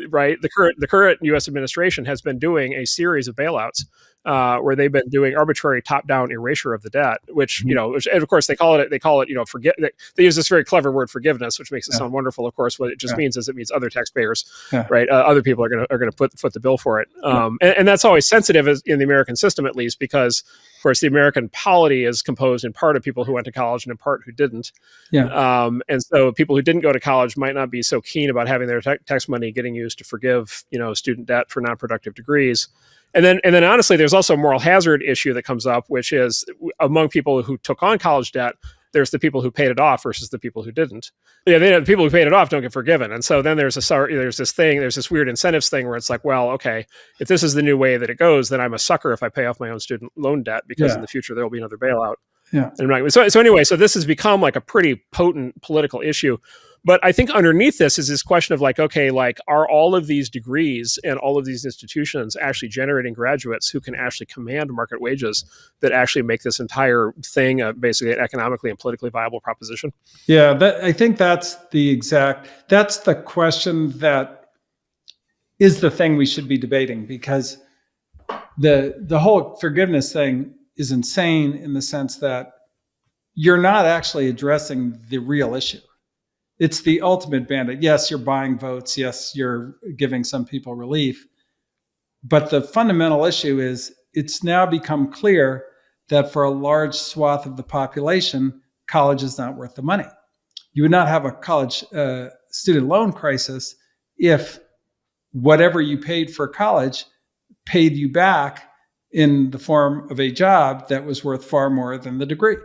right, the current U.S. administration has been doing a series of bailouts. Where they've been doing arbitrary top-down erasure of the debt, which, and of course they call it, they use this very clever word, forgiveness, which makes it sound wonderful. Of course, what it just means is it means other taxpayers, right? Other people are going to foot the bill for it. And that's always sensitive in the American system, at least, because, of course, the American polity is composed in part of people who went to college and in part who didn't. And so people who didn't go to college might not be so keen about having their tax money getting used to forgive, student debt for non-productive degrees. And then honestly, there's also a moral hazard issue that comes up, which is among people who took on college debt, there's the people who paid it off versus the people who didn't. The people who paid it off don't get forgiven. And so then there's this weird incentives thing where it's like, well, okay, if this is the new way that it goes, then I'm a sucker if I pay off my own student loan debt, because in the future there will be another bailout. Yeah. And so anyway, so this has become like a pretty potent political issue. But I think underneath this is this question of like, okay, like, are all of these degrees and all of these institutions actually generating graduates who can actually command market wages that actually make this entire thing basically an economically and politically viable proposition? Yeah, I think that's the question that is the thing we should be debating, because the whole forgiveness thing is insane in the sense that you're not actually addressing the real issue. It's the ultimate bandit. Yes, you're buying votes. Yes, you're giving some people relief. But the fundamental issue is it's now become clear that for a large swath of the population, college is not worth the money. You would not have a college student loan crisis if whatever you paid for college paid you back in the form of a job that was worth far more than the degree.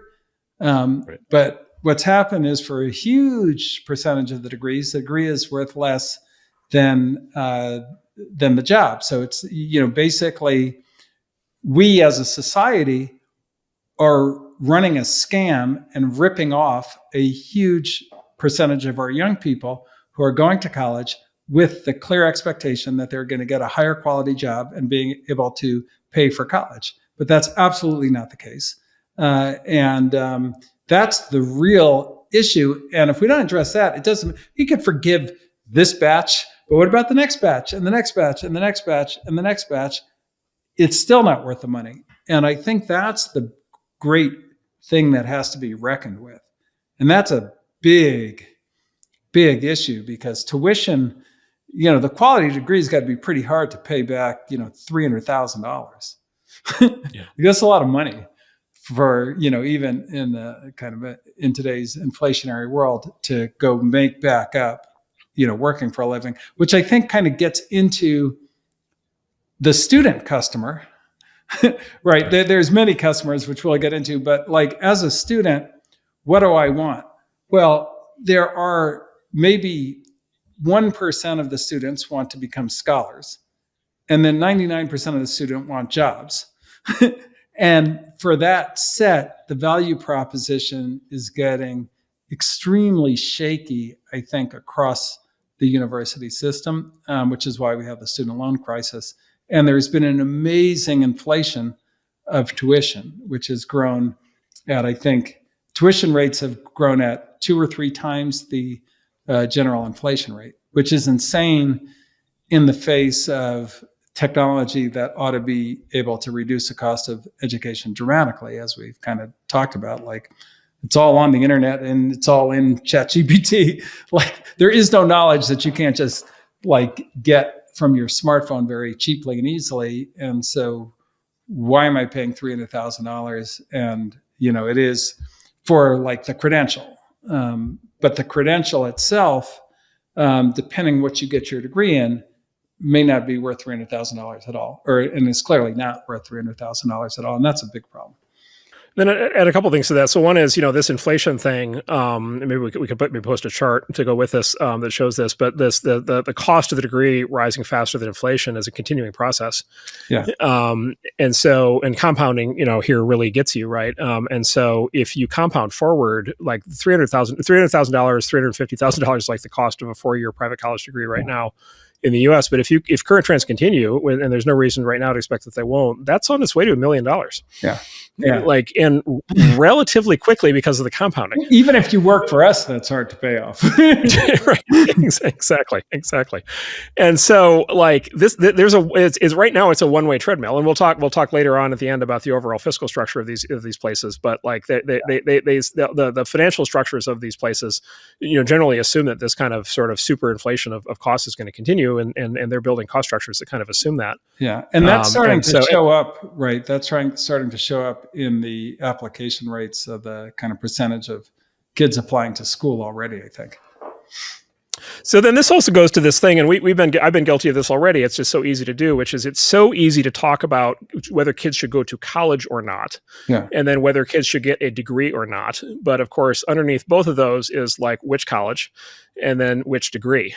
But what's happened is, for a huge percentage of the degrees, the degree is worth less than the job. So it's, basically, we as a society are running a scam and ripping off a huge percentage of our young people who are going to college with the clear expectation that they're going to get a higher quality job and being able to pay for college. But that's absolutely not the case. That's the real issue. And if we don't address that, it doesn't, you could forgive this batch, but what about the next batch and the next batch and the next batch and the next batch? It's still not worth the money. And I think that's the great thing that has to be reckoned with. And that's a big, big issue, because tuition, the quality degree's got to be pretty hard to pay back, $300,000. That's a lot of money for, even in the kind of in today's inflationary world, to go make back up, working for a living, which I think kind of gets into the student customer, right? There's many customers, which we'll get into, but like, as a student, what do I want? Well, there are maybe 1% of the students want to become scholars, and then 99% of the students want jobs. And for that set, the value proposition is getting extremely shaky, I think, across the university system, which is why we have the student loan crisis. And there's been an amazing inflation of tuition, which has grown at, I think, tuition rates have grown at 2 or 3 times the general inflation rate, which is insane in the face of technology that ought to be able to reduce the cost of education dramatically, as we've kind of talked about. Like, it's all on the internet and it's all in ChatGPT. Like, there is no knowledge that you can't just like get from your smartphone very cheaply and easily. And so why am I paying $300,000? And, it is for like the credential. But the credential itself, depending what you get your degree in, may not be worth $300,000 at all, and it's clearly not worth $300,000 at all. And that's a big problem. Then add a couple of things to that. So one is, this inflation thing. Maybe we could post a chart to go with this that shows this. But the cost of the degree rising faster than inflation is a continuing process. Yeah. And compounding, here really gets you right. And so if you compound forward, like $300,000, $350,000, like the cost of a 4-year private college degree right now in the U.S. But if current trends continue, and there's no reason right now to expect that they won't, that's on its way to $1 million. Yeah. And relatively quickly because of the compounding. Even if you work for us, that's hard to pay off. Right. Exactly. And so like it's right now it's a one-way treadmill, and we'll talk later on at the end about the overall fiscal structure of these places. But like the financial structures of these places, generally assume that this kind of sort of super inflation of cost is going to continue, and they're building cost structures that kind of assume that. Yeah, and that's starting to show up, right? That's starting to show up in the application rates of the kind of percentage of kids applying to school already, I think. So then this also goes to this thing, and I've been guilty of this already. It's just so easy to do, which is it's so easy to talk about whether kids should go to college or not, and then whether kids should get a degree or not. But of course, underneath both of those is like which college, and then which degree,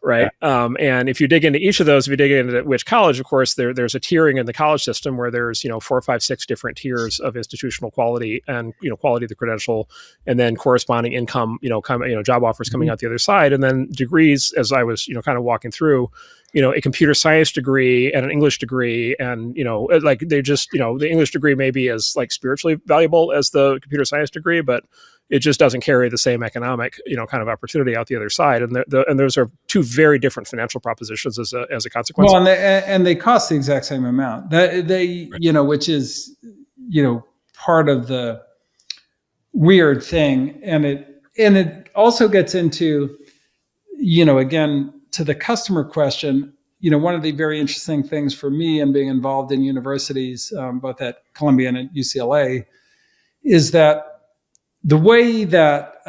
right? Yeah. And if you dig into each of those, if you dig into which college, of course, there's a tiering in the college system where there's 4, 5, 6 different tiers of institutional quality and quality of the credential, and then corresponding income, job offers coming out the other side, and then degrees, as I was kind of walking through. A computer science degree and an English degree, and like they just the English degree may be as like spiritually valuable as the computer science degree, but it just doesn't carry the same economic kind of opportunity out the other side, and and those are two very different financial propositions as a consequence. Well, and they cost the exact same amount. They which is part of the weird thing, and it also gets into again, to the customer question, one of the very interesting things for me in being involved in universities, both at Columbia and at UCLA, is that the way that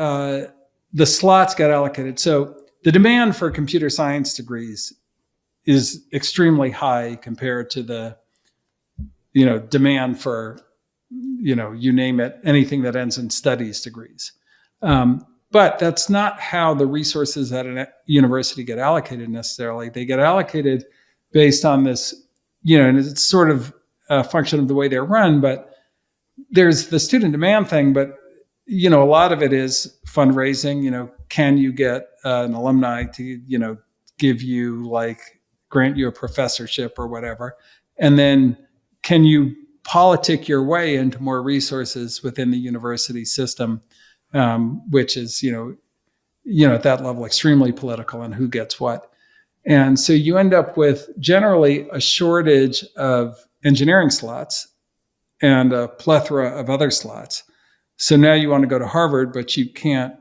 the slots get allocated. So the demand for computer science degrees is extremely high compared to the, demand for, you name it, anything that ends in studies degrees. But that's not how the resources at a university get allocated necessarily. They get allocated based on this, and it's sort of a function of the way they're run, but there's the student demand thing, but, a lot of it is fundraising. Can you get an alumni to, give you grant you a professorship or whatever? And then can you politic your way into more resources within the university system? Which is, at that level, extremely political and who gets what. And so you end up with generally a shortage of engineering slots and a plethora of other slots. So now you want to go to Harvard, but you can't,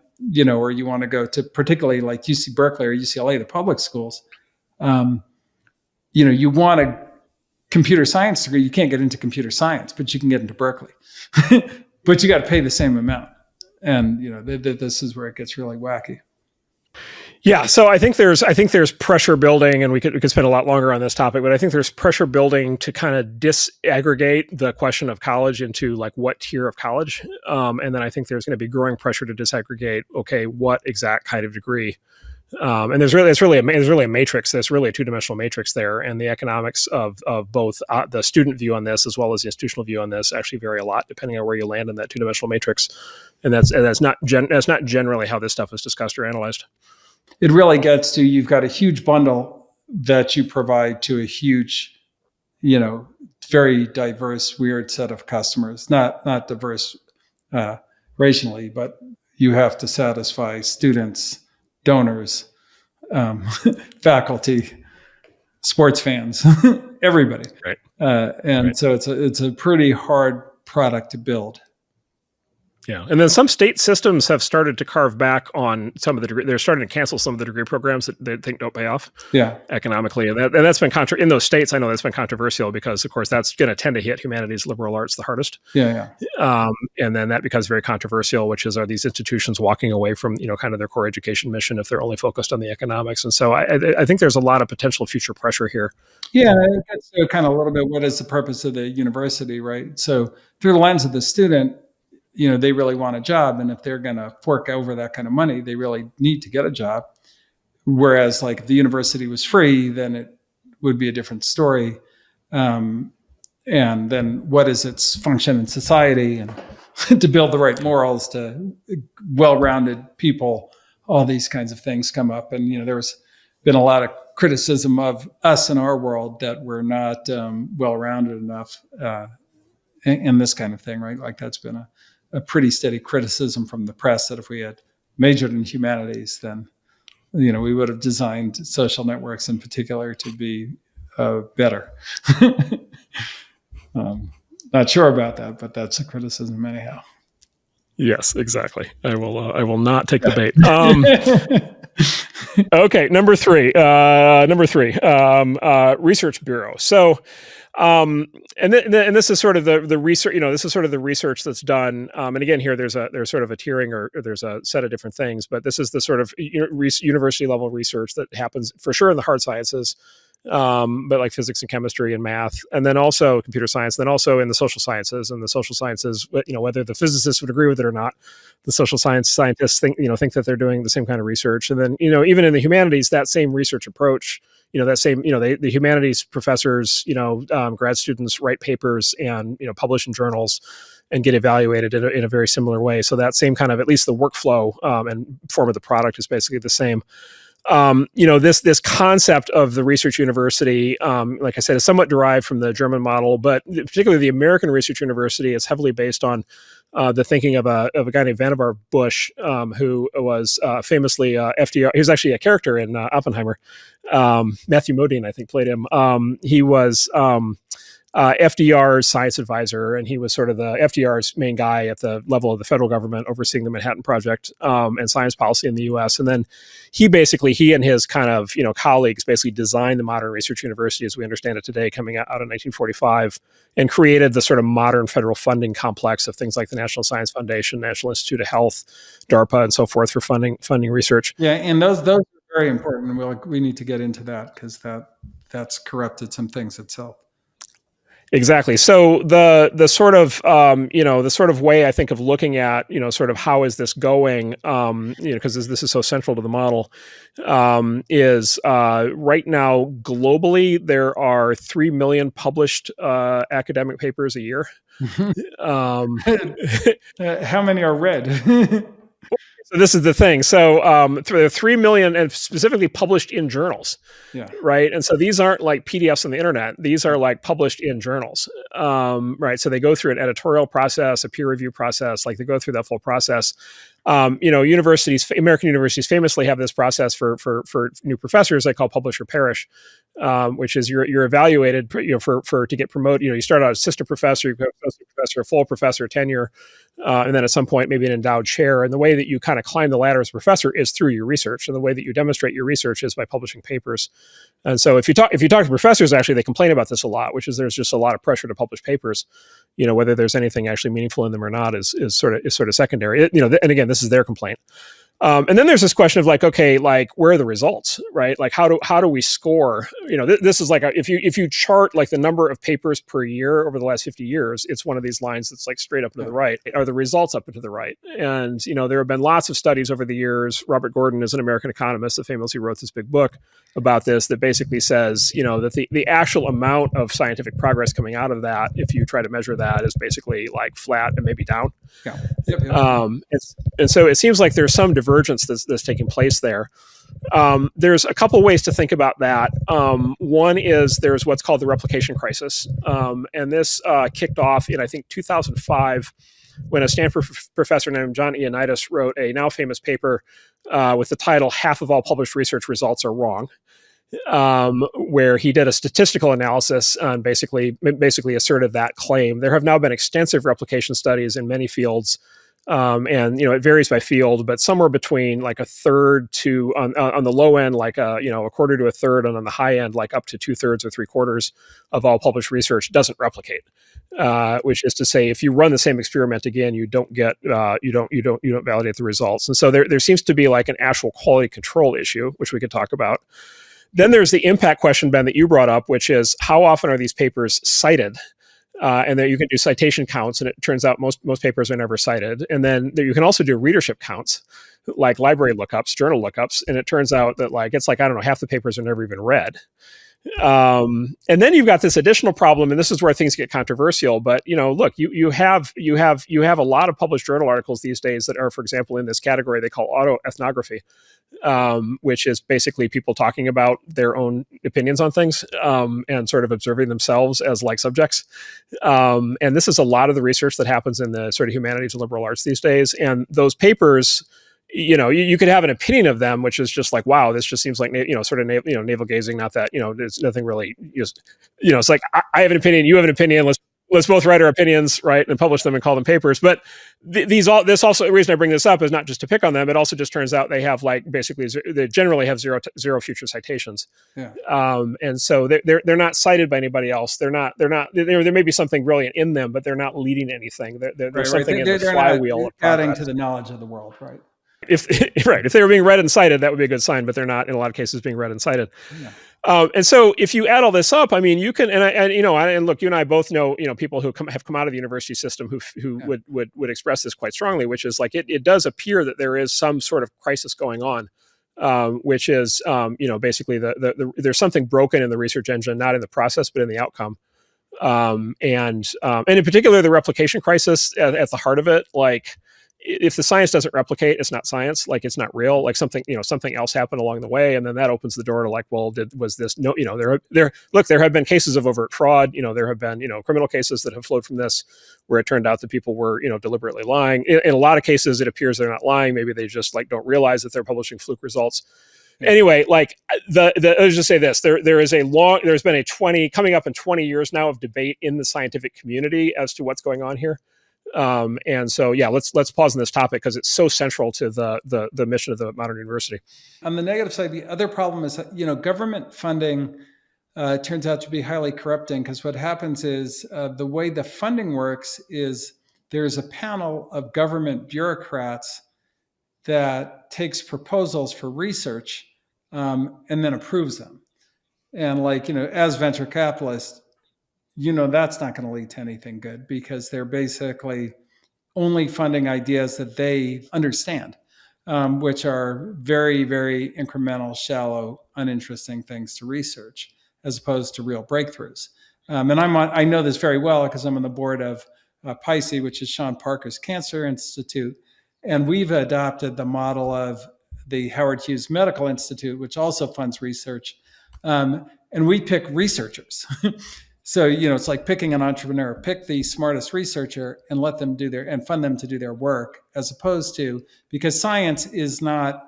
or you want to go to particularly like UC Berkeley or UCLA, the public schools. You want a computer science degree. You can't get into computer science, but you can get into Berkeley. But you got to pay the same amount. And this is where it gets really wacky. Yeah, so I think there's pressure building, and we could spend a lot longer on this topic, but I think there's pressure building to kind of disaggregate the question of college into like what tier of college, and then I think there's going to be growing pressure to disaggregate. Okay, what exact kind of degree And there's really a matrix. There's really a two-dimensional matrix there, and the economics of both the student view on this as well as the institutional view on this actually vary a lot depending on where you land in that two-dimensional matrix. And that's not generally how this stuff is discussed or analyzed. It really gets to, you've got a huge bundle that you provide to a huge, very diverse, weird set of customers. Not diverse racially, but you have to satisfy students, donors, faculty, sports fans, everybody. Right. So it's a pretty hard product to build. Yeah, and then some state systems have started to carve back on some of the degree. They're starting to cancel some of the degree programs that they think don't pay off economically, and that's been in those states. I know that's been controversial because, of course, that's going to tend to hit humanities, liberal arts the hardest. And then that becomes very controversial, which is, are these institutions walking away from kind of their core education mission if they're only focused on the economics? And so I think there's a lot of potential future pressure here. Yeah, it gets to kind of a little bit, what is the purpose of the university, right? So through the lens of the student, they really want a job. And if they're going to fork over that kind of money, they really need to get a job. Whereas like if the university was free, then it would be a different story. And then what is its function in society, and to build the right morals, to well-rounded people, all these kinds of things come up. And, there's been a lot of criticism of us in our world that we're not well-rounded enough in this kind of thing, right? Like that's been a pretty steady criticism from the press, that if we had majored in humanities, then we would have designed social networks in particular to be better. Not sure about that, but that's a criticism anyhow. Yes, exactly. I will not take the bait. Okay, number three, research bureau. So, and this is sort of the research. This is sort of the research that's done. And again, here there's sort of a tiering, or there's a set of different things. But this is the sort of university level research that happens for sure in the hard sciences, but like physics and chemistry and math, and then also computer science, and then also in the social sciences. And the social sciences, whether the physicists would agree with it or not, the social scientists think that they're doing the same kind of research. And then even in the humanities, that same research approach. The humanities professors, grad students write papers and, publish in journals and get evaluated in a very similar way. So that same kind of, at least the workflow and form of the product is basically the same. This concept of the research university, like I said, is somewhat derived from the German model, but particularly the American research university is heavily based on the thinking of a guy named Vannevar Bush, who was famously FDR. He was actually a character in Oppenheimer. Matthew Modine, I think, played him. He was FDR's science advisor, and he was sort of the FDR's main guy at the level of the federal government, overseeing the Manhattan Project and science policy in the U.S. And then he and his kind of colleagues basically designed the modern research university as we understand it today, coming out in 1945, and created the sort of modern federal funding complex of things like the National Science Foundation, National Institute of Health, DARPA, and so forth for funding research. Yeah, and those are very important. We need to get into that because that's corrupted some things itself. Exactly. So the sort of way I think of looking at, sort of how is this going, because this is so central to the model, is right now globally there are 3 million published academic papers a year. How many are read? So this is the thing. So 3 million, and specifically published in journals, right? And so these aren't like PDFs on the internet. These are like published in journals, right? So they go through an editorial process, a peer review process, like they go through that full process. American universities famously have this process for new professors they call publish or perish, which is you're evaluated for to get promoted. You start out as assistant professor, you go associate professor, full professor, tenure, and then at some point maybe an endowed chair. And the way that you kind of climb the ladder as a professor is through your research, and the way that you demonstrate your research is by publishing papers. And so if you talk to professors, actually they complain about this a lot, which is there's just a lot of pressure to publish papers. Whether there's anything actually meaningful in them or not is sort of secondary. And again, this is their complaint. And then there's this question of like, okay, like where are the results, right? Like how do we score? This is like if you chart like the number of papers per year over the last 50 years, it's one of these lines that's like straight up and to the right. Are the results up and to the right? And there have been lots of studies over the years. Robert Gordon is an American economist that famously wrote this big book about this that basically says, that the actual amount of scientific progress coming out of that, if you try to measure that, is basically like flat and maybe down. Yeah. Yep. And so it seems like there's some divergence that's taking place there. There's a couple ways to think about that. One is there's what's called the replication crisis. And this kicked off in, I think, 2005 when a Stanford professor named John Ioannidis wrote a now famous paper with the title "Half of All Published Research Results Are Wrong," where he did a statistical analysis and basically asserted that claim. There have now been extensive replication studies in many fields. And it varies by field, but somewhere between like a third to on the low end, like a quarter to a third, and on the high end, like up to 2/3 or 3/4 of all published research doesn't replicate. Which is to say, if you run the same experiment again, you don't get you don't validate the results. And so there seems to be like an actual quality control issue, which we could talk about. Then there's the impact question, Ben, that you brought up, which is how often are these papers cited? And then you can do citation counts, and it turns out most papers are never cited. And then you can also do readership counts, like library lookups, journal lookups, and it turns out that it's like I don't know, half the papers are never even read. And then you've got this additional problem, and this is where things get controversial. But look, you have a lot of published journal articles these days that are, for example, in this category they call autoethnography, which is basically people talking about their own opinions on things and sort of observing themselves as like subjects. And this is a lot of the research that happens in the sort of humanities and liberal arts these days. And those papers, you could have an opinion of them, which is just like, wow, this just seems like, sort of, navel gazing. Not that, there's nothing really, it's like, I have an opinion, you have an opinion. Let's both write our opinions, right, and publish them and call them papers. But this also, the reason I bring this up is not just to pick on them. It also just turns out they have like basically they generally have zero future citations. Yeah. And so they're not cited by anybody else. There may be something brilliant in them, but they're not leading anything. There's something in the flywheel. Adding to the knowledge of the world, right? If they were being read and cited, that would be a good sign, but they're not in a lot of cases being read and cited. Yeah. And so if you add all this up, I mean, you can, and look, you and I both know, people who have come out of the university system who would express this quite strongly, which is like, it does appear that there is some sort of crisis going on, which is, basically there's something broken in the research engine, not in the process, but in the outcome. And in particular, the replication crisis at the heart of it, like, if the science doesn't replicate, it's not science. Like it's not real. Like something else happened along the way, and then that opens the door to like, well, was this no? There have been cases of overt fraud. There have been criminal cases that have flowed from this, where it turned out that people were deliberately lying. In a lot of cases, it appears they're not lying. Maybe they just like don't realize that they're publishing fluke results. Yeah. Anyway, like let's just say this: there's been coming up in 20 years now of debate in the scientific community as to what's going on here. And so, yeah, let's pause on this topic because it's so central to the mission of the modern university. On the negative side, the other problem is, government funding turns out to be highly corrupting, because what happens is the way the funding works is there's a panel of government bureaucrats that takes proposals for research and then approves them. And like, as venture capitalists, that's not going to lead to anything good, because they're basically only funding ideas that they understand, which are very, very incremental, shallow, uninteresting things to research, as opposed to real breakthroughs. And I know this very well because I'm on the board of PICE, which is Sean Parker's Cancer Institute. And we've adopted the model of the Howard Hughes Medical Institute, which also funds research. And we pick researchers. So, it's like picking an entrepreneur. Pick the smartest researcher and let them and fund them to do their work, as opposed to, because science is not,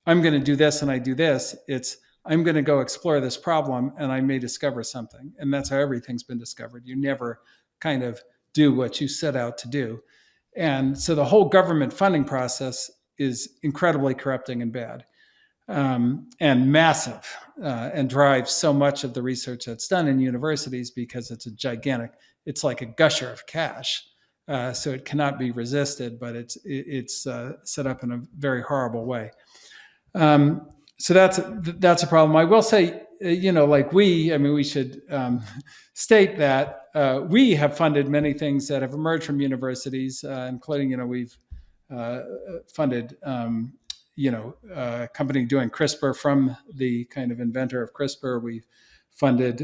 I'm going to do this and I do this. It's, I'm going to go explore this problem and I may discover something. And that's how everything's been discovered. You never kind of do what you set out to do. And so the whole government funding process is incredibly corrupting and bad. And massive, and drives so much of the research that's done in universities, because it's like a gusher of cash so it cannot be resisted, but it's set up in a very horrible way. So that's a problem. I will say, like we should state that we have funded many things that have emerged from universities, including, we've funded, a company doing CRISPR from the kind of inventor of CRISPR. We've funded,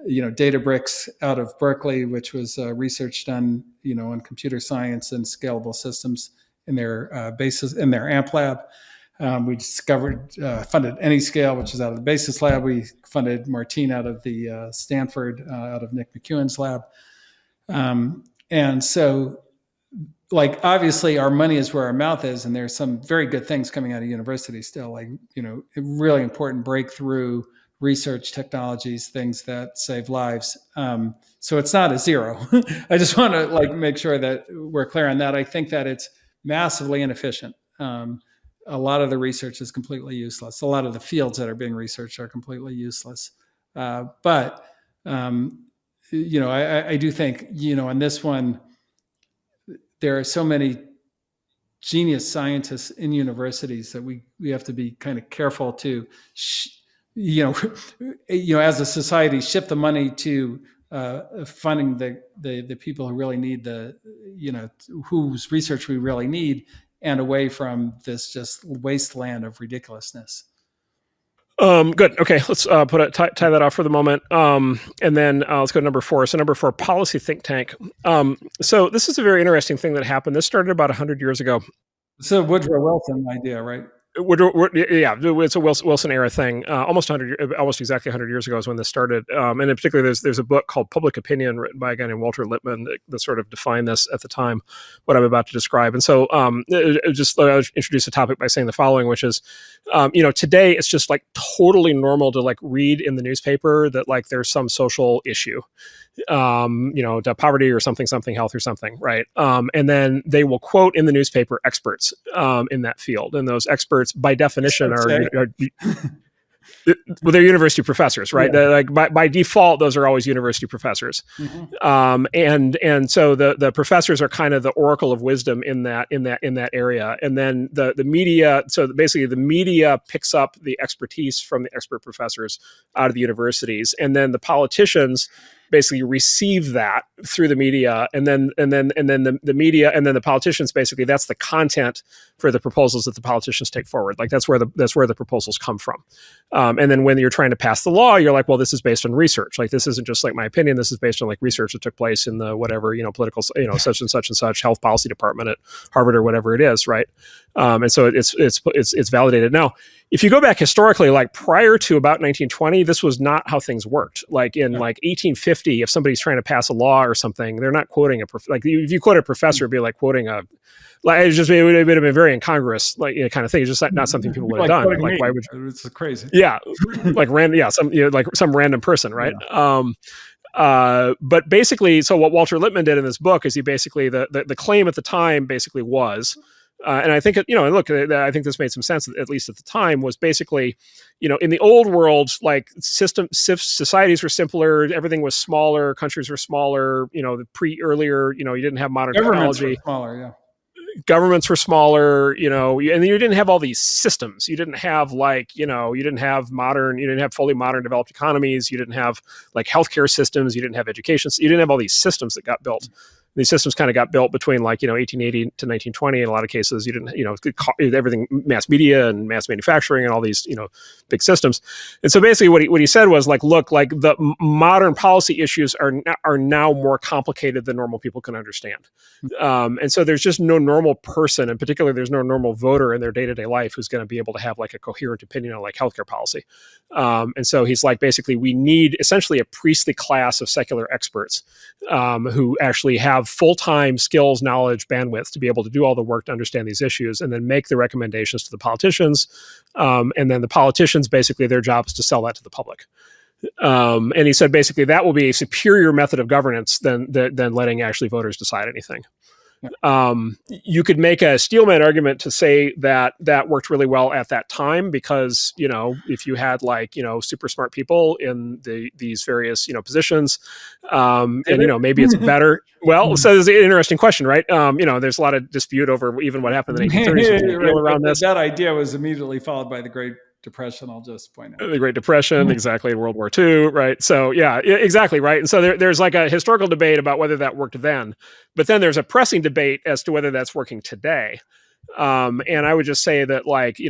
Databricks out of Berkeley, which was research done, on computer science and scalable systems in their in their AMP lab. We funded AnyScale, which is out of the Basis Lab. We funded Martine out of the Stanford, out of Nick McEwen's lab. And so, obviously our money is where our mouth is, and there's some very good things coming out of universities still, really important breakthrough research technologies, things that save lives. So it's not a zero. I just want to make sure that we're clear on that. I think that it's massively inefficient. A lot of the research is completely useless. A lot of the fields that are being researched are completely useless. But I do think, on this one, there are so many genius scientists in universities that we have to be kind of careful to, as a society, shift the money to funding the people who really need whose research we really need, and away from this just wasteland of ridiculousness. Good. Okay, let's tie that off for the moment, and then let's go to number 4. So number 4, policy think tank. So this is a very interesting thing that happened. This started about 100 years ago. It's a Woodrow Wilson idea, right? Yeah, it's a Wilson era thing. Almost exactly 100 years ago is when this started. And in particular, there's a book called Public Opinion written by a guy named Walter Lippmann that sort of defined this at the time, what I'm about to describe. And so I'll introduce the topic by saying the following, which is, today it's just totally normal to read in the newspaper that there's some social issue, poverty or something, health or something, right? And then they will quote in the newspaper experts in that field, and those experts, by definition, are they're university professors, right? Yeah. By default, those are always university professors. Mm-hmm. And so the professors are kind of the oracle of wisdom in that area. And then the media, so basically the media picks up the expertise from the expert professors out of the universities, and then the politicians basically receive that through the media, and then the media, and then the politicians, basically that's the content for the proposals that the politicians take forward. That's where the proposals come from. And then when you're trying to pass the law, you're like, well, this is based on research. This isn't just my opinion. This is based on research that took place in the whatever, political, such and such health policy department at Harvard or whatever it is, right? And so it's validated. Now, if you go back historically, prior to about 1920, this was not how things worked. In 1850, if somebody's trying to pass a law or something, they're not quoting if you quote a professor, it'd be like quoting a, it would have been very incongruous, kind of thing. It's just not something people would have done. Why would you? It's crazy. Yeah, some random person, right? Yeah. But basically, so what Walter Lippmann did in this book is he basically the claim at the time basically was. And I think, I think this made some sense, at least at the time, was basically, in the old world, societies were simpler, everything was smaller, countries were smaller, earlier, you didn't have modern technology. Smaller, yeah. Governments were smaller, and you didn't have all these systems. You didn't have you didn't have fully modern developed economies. You didn't have healthcare systems. You didn't have education. You didn't have all these systems that got built. These systems kind of got built between 1880 to 1920. In a lot of cases, you didn't, everything, mass media and mass manufacturing and all these, big systems. And so basically what he said was look, the modern policy issues are now more complicated than normal people can understand. And so there's just no normal person, in particular, there's no normal voter in their day-to-day life who's going to be able to have a coherent opinion on healthcare policy. And so he's basically, we need essentially a priestly class of secular experts who actually have full-time skills, knowledge, bandwidth to be able to do all the work to understand these issues and then make the recommendations to the politicians. And then the politicians, basically their job is to sell that to the public. And he said basically that will be a superior method of governance than letting actually voters decide anything. You could make a steelman argument to say that that worked really well at that time because, if you had super smart people in these various, positions, Did it? maybe it's better. Well, so there's an interesting question, right? There's a lot of dispute over even what happened in the 1830s with the deal Right, around but this. that idea was immediately followed by the Great Depression, I'll just point out. The Great Depression, exactly, World War II, right? So yeah, exactly, right. And so there's like a historical debate about whether that worked then, but then there's a pressing debate as to whether that's working today. And I would just say that,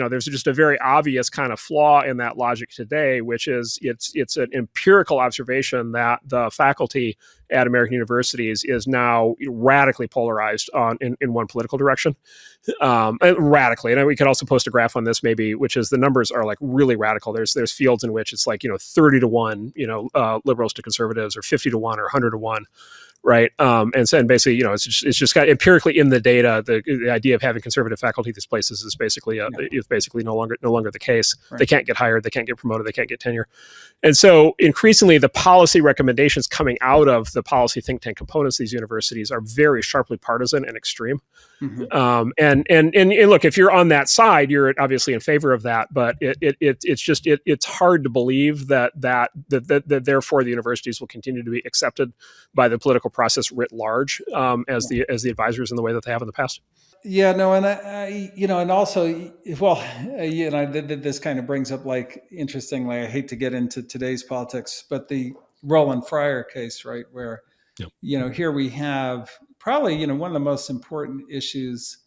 there's just a very obvious kind of flaw in that logic today, which is it's an empirical observation that the faculty at American universities is now radically polarized in one political direction. Radically, and we could also post a graph on this maybe, which is the numbers are like really radical. There's fields in which it's 30 to 1, liberals to conservatives, or 50 to 1, or 100 to 1. Right. And basically, it's just got empirically in the data, the idea of having conservative faculty at these places is basically no longer the case. Right. They can't get hired, they can't get promoted, they can't get tenure. And so increasingly the policy recommendations coming out of the policy think tank components of these universities are very sharply partisan and extreme. Mm-hmm. And look, if you're on that side, you're obviously in favor of that, but it's hard to believe that therefore the universities will continue to be accepted by the political process writ large as the advisors in the way that they have in the past. Yeah, no, and and also, well, this kind of brings up interestingly, I hate to get into today's politics, but the Roland Fryer case, right, where here we have probably one of the most important issues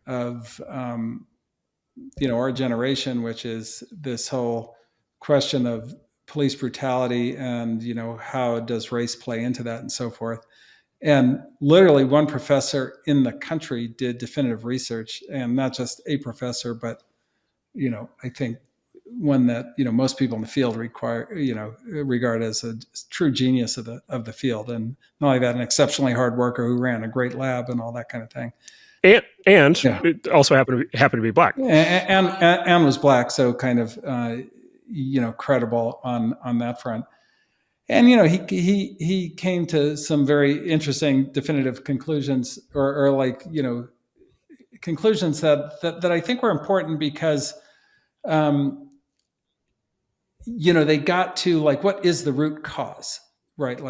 of our generation, which is this whole question of police brutality and how does race play into that and so forth. And literally one professor in the country did definitive research, and not just a professor, but I think one that most people in the field regard as a true genius of the field, and not only that, an exceptionally hard worker who ran a great lab and all that kind of thing. And it also happened to be black, and was black, so kind of credible on that front. And he came to some very interesting definitive conclusions, or conclusions that I think were important because they got to what is the root cause, right?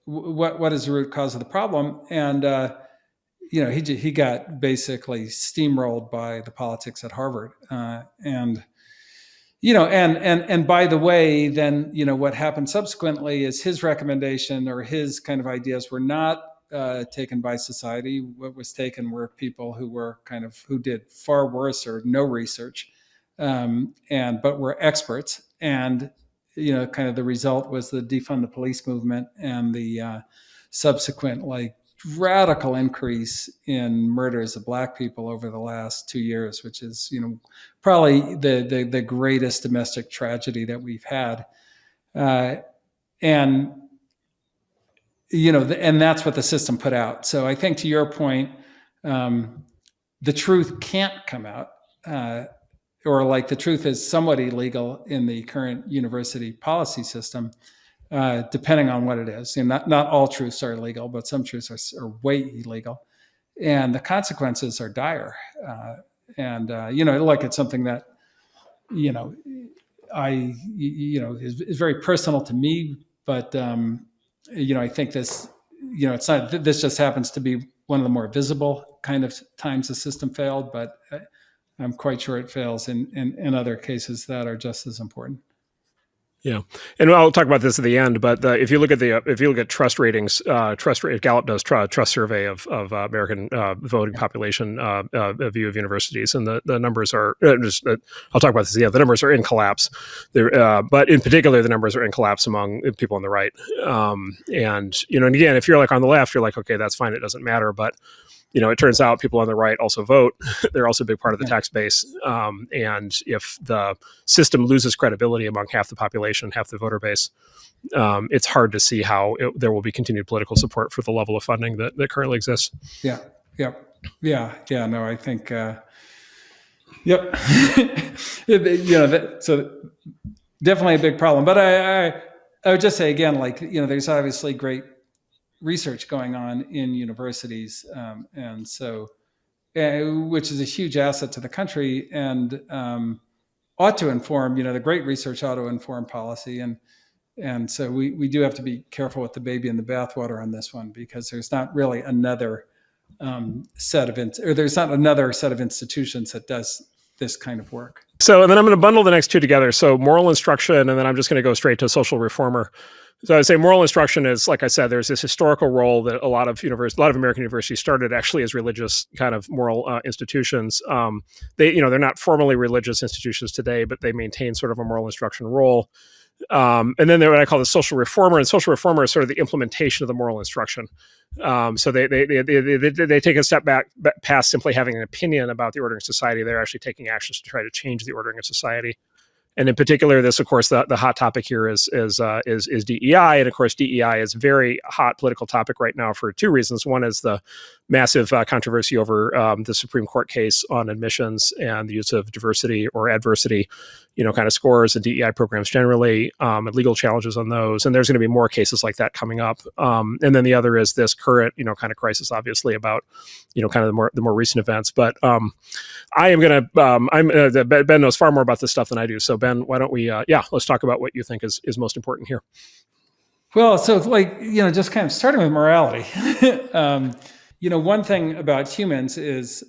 What is the root cause of the problem? And he got basically steamrolled by the politics at Harvard, and by the way, then what happened subsequently is his recommendation or his kind of ideas were not taken by society. What was taken were people who did far worse or no research, but were experts. And kind of the result was the defund the police movement and the subsequent radical increase in murders of black people over the last 2 years, which is probably the greatest domestic tragedy that we've had, and that's what the system put out. So I think, to your point, the truth can't come out, or the truth is somewhat illegal in the current university policy system. Depending on what it is. Not all truths are illegal, but some truths are way illegal. And the consequences are dire. It's something that, is very personal to me, but, I think this, it's not, this just happens to be one of the more visible kind of times the system failed, but I'm quite sure it fails in other cases that are just as important. Yeah, and I'll talk about this at the end. But if you look at trust ratings, Gallup does trust survey of American voting population view of universities, and the numbers are I'll talk about this at the end. The numbers are in collapse, but in particular, the numbers are in collapse among people on the right. And again, if you're on the left, you're okay, that's fine, it doesn't matter, but. It turns out people on the right also vote. They're also a big part of the tax base. And if the system loses credibility among half the population, half the voter base, it's hard to see how there will be continued political support for the level of funding that currently exists. Yeah. No, I think, yep. So definitely a big problem. But I would just say again, there's obviously great research going on in universities, and so which is a huge asset to the country, and ought to inform, the great research ought to inform policy. And so we do have to be careful with the baby in the bathwater on this one, because there's not really another there's not another set of institutions that does this kind of work. So, and then I'm going to bundle the next two together. So moral instruction, and then I'm just going to go straight to social reformer. So I would say moral instruction is, like I said, there's this historical role that a lot of American universities started actually as religious kind of moral institutions. They're not formally religious institutions today, but they maintain sort of a moral instruction role. And then they're what I call the social reformer, and social reformer is sort of the implementation of the moral instruction. So they take a step back past simply having an opinion about the ordering of society. They're actually taking actions to try to change the ordering of society. And in particular, this, of course, the hot topic here is DEI, and of course, DEI is a very hot political topic right now for two reasons. One is the massive controversy over the Supreme Court case on admissions and the use of diversity or adversity, kind of scores and DEI programs generally, and legal challenges on those. And there's going to be more cases like that coming up. And then the other is this current, kind of crisis, obviously, about, kind of the more recent events. But I am going to, Ben knows far more about this stuff than I do. So Ben, why don't we, let's talk about what you think is most important here. Well, so just kind of starting with morality, one thing about humans is,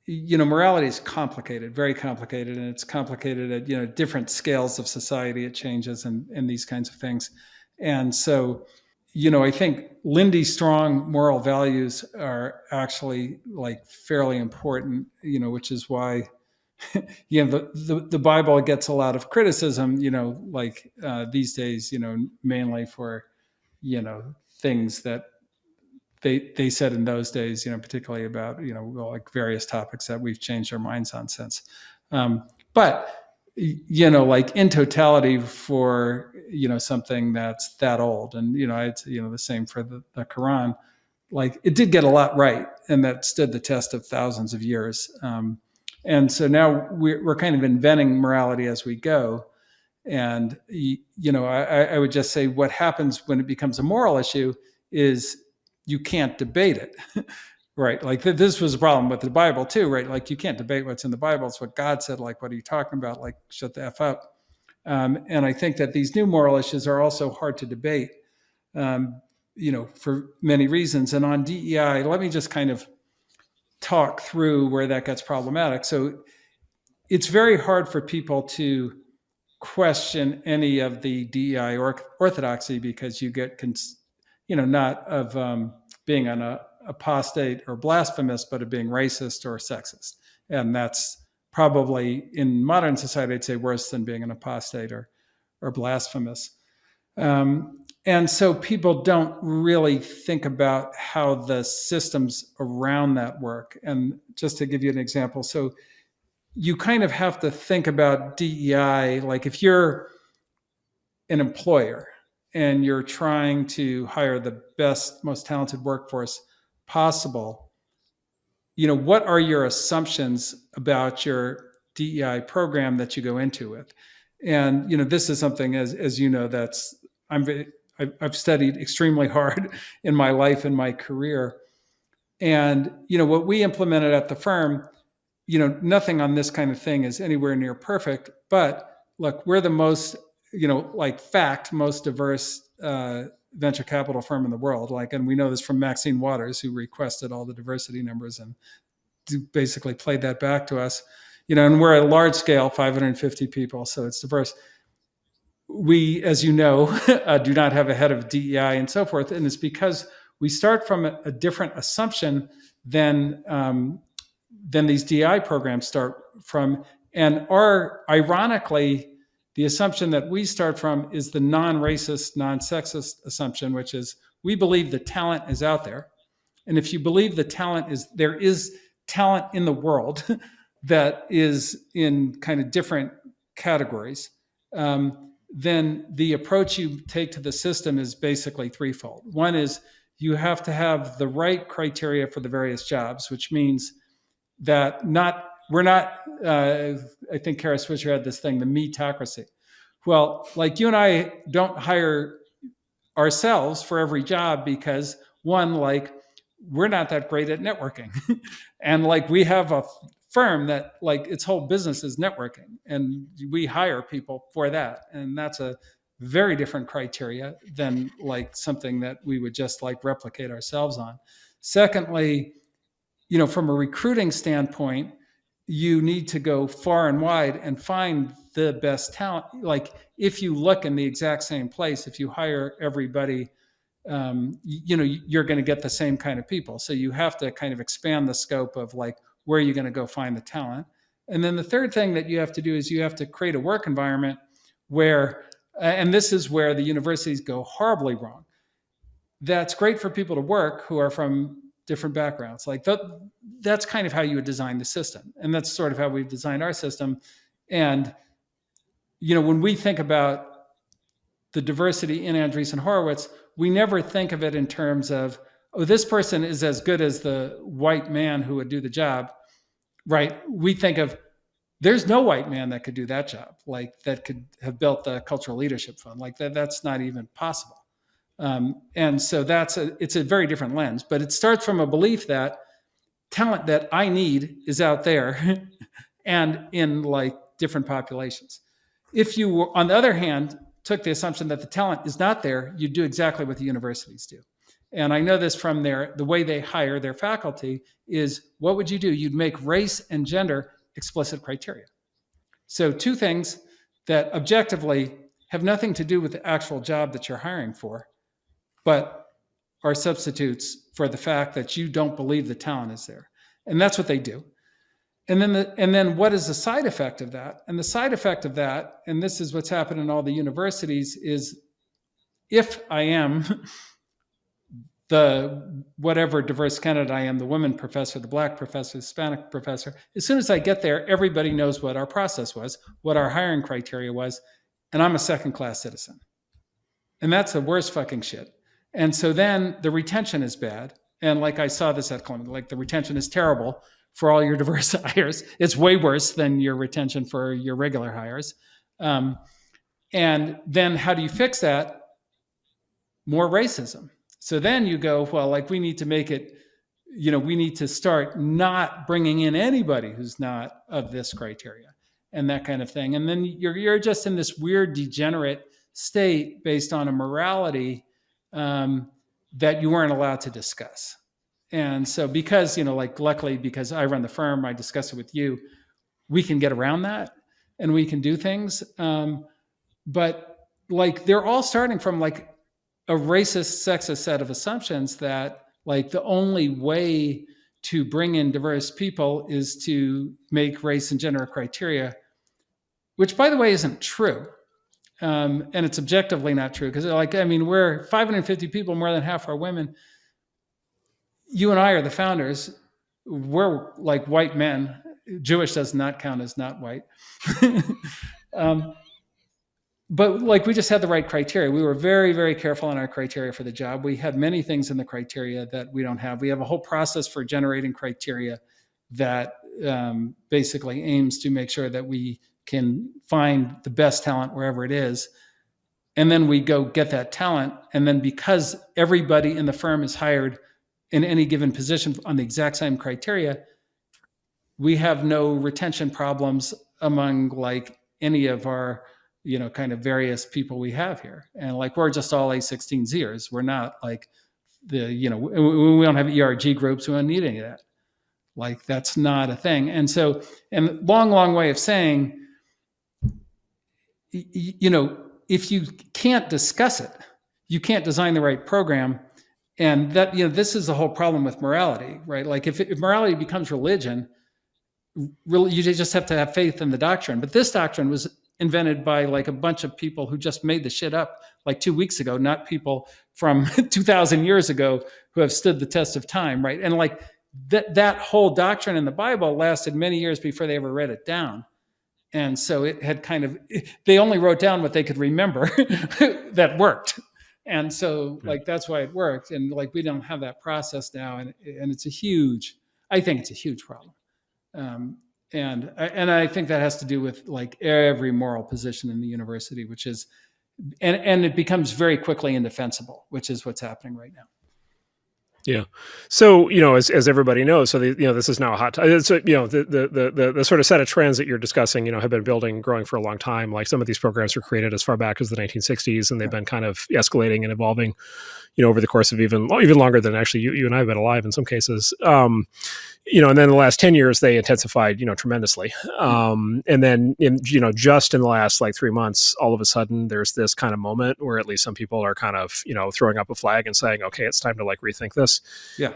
morality is complicated, very complicated, and it's complicated at, different scales of society. It changes and these kinds of things. And so, I think Lindy Strong moral values are actually fairly important, which is why, the Bible gets a lot of criticism, these days, mainly for, things that they said in those days, particularly about, various topics that we've changed our minds on since. But, in totality for, something that's that old, and, it's, the same for the Quran, it did get a lot right, and that stood the test of thousands of years. And so now we're kind of inventing morality as we go. And, I would just say what happens when it becomes a moral issue is you can't debate it, right? This was a problem with the Bible too, right? You can't debate what's in the Bible. It's what God said. What are you talking about? Shut the F up. And I think that these new moral issues are also hard to debate, for many reasons. And on DEI, let me just kind of talk through where that gets problematic. So it's very hard for people to question any of the DEI orthodoxy, because you get, not of being an apostate or blasphemous, but of being racist or sexist. And that's probably, in modern society, I'd say worse than being an apostate or blasphemous. And so people don't really think about how the systems around that work. And just to give you an example, so you kind of have to think about DEI, if you're an employer and you're trying to hire the best, most talented workforce possible, what are your assumptions about your DEI program that you go into it? And, this is something, as you know, that's, I've studied extremely hard in my life and my career. And, what we implemented at the firm, nothing on this kind of thing is anywhere near perfect, but look, we're the most, most diverse venture capital firm in the world. And we know this from Maxine Waters, who requested all the diversity numbers and basically played that back to us, and we're a large scale, 550 people. So it's diverse. We, as you know, do not have a head of DEI and so forth. And it's because we start from a different assumption than these DEI programs start from. And ironically, the assumption that we start from is the non-racist, non-sexist assumption, which is we believe the talent is out there. And if you believe there is talent in the world that is in kind of different categories, then the approach you take to the system is basically threefold. One is you have to have the right criteria for the various jobs, which means that I think Kara Swisher had this thing, the meritocracy. Well, you and I don't hire ourselves for every job because one, like, we're not that great at networking. And like we have a firm that like its whole business is networking, and we hire people for that. And that's a very different criteria than like something that we would just like replicate ourselves on. Secondly, from a recruiting standpoint, you need to go far and wide and find the best talent. Like if you look in the exact same place, if you hire everybody, you're going to get the same kind of people. So you have to kind of expand the scope of like where you're going to go find the talent. And then the third thing that you have to do is you have to create a work environment where, and this is where the universities go horribly wrong. That's great for people to work who are from different backgrounds. Like that's kind of how you would design the system. And that's sort of how we've designed our system. And, when we think about the diversity in Andreessen Horowitz, we never think of it in terms of, oh, this person is as good as the white man who would do the job, right? We think of, there's no white man that could do that job, like that could have built the cultural leadership fund. Like that's not even possible. And so it's a very different lens, but it starts from a belief that talent that I need is out there and in like different populations. If you, on the other hand, took the assumption that the talent is not there, you'd do exactly what the universities do. And I know this from the way they hire their faculty is, what would you do? You'd make race and gender explicit criteria. So two things that objectively have nothing to do with the actual job that you're hiring for, but are substitutes for the fact that you don't believe the talent is there. And that's what they do. And then what is the side effect of that? And the side effect of that, and this is what's happened in all the universities, is if I am the whatever diverse candidate I am, the women professor, the black professor, the Hispanic professor, as soon as I get there, everybody knows what our process was, what our hiring criteria was, and I'm a second-class citizen. And that's the worst fucking shit. And so then the retention is bad. And like I saw this at Columbia, like the retention is terrible for all your diverse hires. It's way worse than your retention for your regular hires. And then how do you fix that? More racism. So then you go, well, like we need to make it, we need to start not bringing in anybody who's not of this criteria and that kind of thing. And then you're just in this weird degenerate state based on a morality that you weren't allowed to discuss. And so because, like luckily, because I run the firm, I discuss it with you, we can get around that and we can do things. But like they're all starting from like a racist, sexist set of assumptions that like the only way to bring in diverse people is to make race and gender criteria, which by the way isn't true. And it's objectively not true because we're 550 people, more than half are women. You and I are the founders. We're like white men. Jewish does not count as not white. But like we just had the right criteria. We were very, very careful on our criteria for the job. We had many things in the criteria that we don't have. We have a whole process for generating criteria that basically aims to make sure that we can find the best talent wherever it is. And then we go get that talent. And then because everybody in the firm is hired in any given position on the exact same criteria, we have no retention problems among like any of our, kind of various people we have here. And like, we're just all A16Zers. We're not like we don't have ERG groups. We don't need any of that. Like, that's not a thing. And so, and long way of saying, if you can't discuss it, you can't design the right program. And that, this is the whole problem with morality, right? Like if morality becomes religion, really, you just have to have faith in the doctrine. But this doctrine was invented by like a bunch of people who just made the shit up like 2 weeks ago, not people from 2000 years ago who have stood the test of time, right? And like that whole doctrine in the Bible lasted many years before they ever read it down. And so it had they only wrote down what they could remember that worked. And so like, that's why it worked. And like, we don't have that process now. And it's I think it's a huge problem. And I think that has to do with like every moral position in the university, which is, and it becomes very quickly indefensible, which is what's happening right now. Yeah. So, as everybody knows, so this is now a hot time. So, the sort of set of trends that you're discussing, have been building, growing for a long time. Like some of these programs were created as far back as the 1960s, and they've been kind of escalating and evolving, over the course of even longer than actually you and I have been alive in some cases. And then the last 10 years, they intensified, tremendously. And then just in the last like 3 months, all of a sudden there's this kind of moment where at least some people are kind of, throwing up a flag and saying, okay, it's time to like rethink this. Yeah.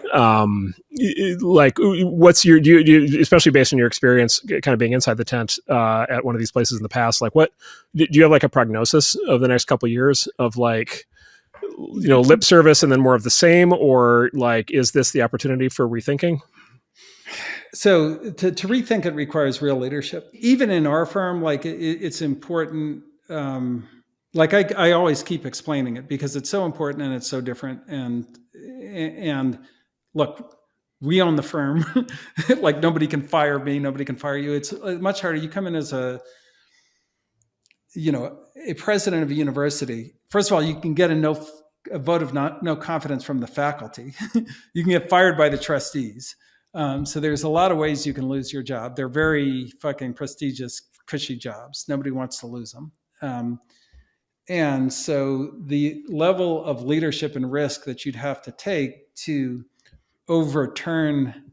Like what's your, do you, especially based on your experience kind of being inside the tent at one of these places in the past, like what, do you have like a prognosis of the next couple of years of like, lip service and then more of the same, or like, is this the opportunity for rethinking? So to rethink it requires real leadership. Even in our firm, like it's important. Like I always keep explaining it because it's so important and it's so different. And look, we own the firm. Like nobody can fire me. Nobody can fire you. It's much harder. You come in as a president of a university. First of all, you can get a vote of no confidence from the faculty. You can get fired by the trustees. So there's a lot of ways you can lose your job. They're very fucking prestigious, cushy jobs. Nobody wants to lose them. And so the level of leadership and risk that you'd have to take to overturn,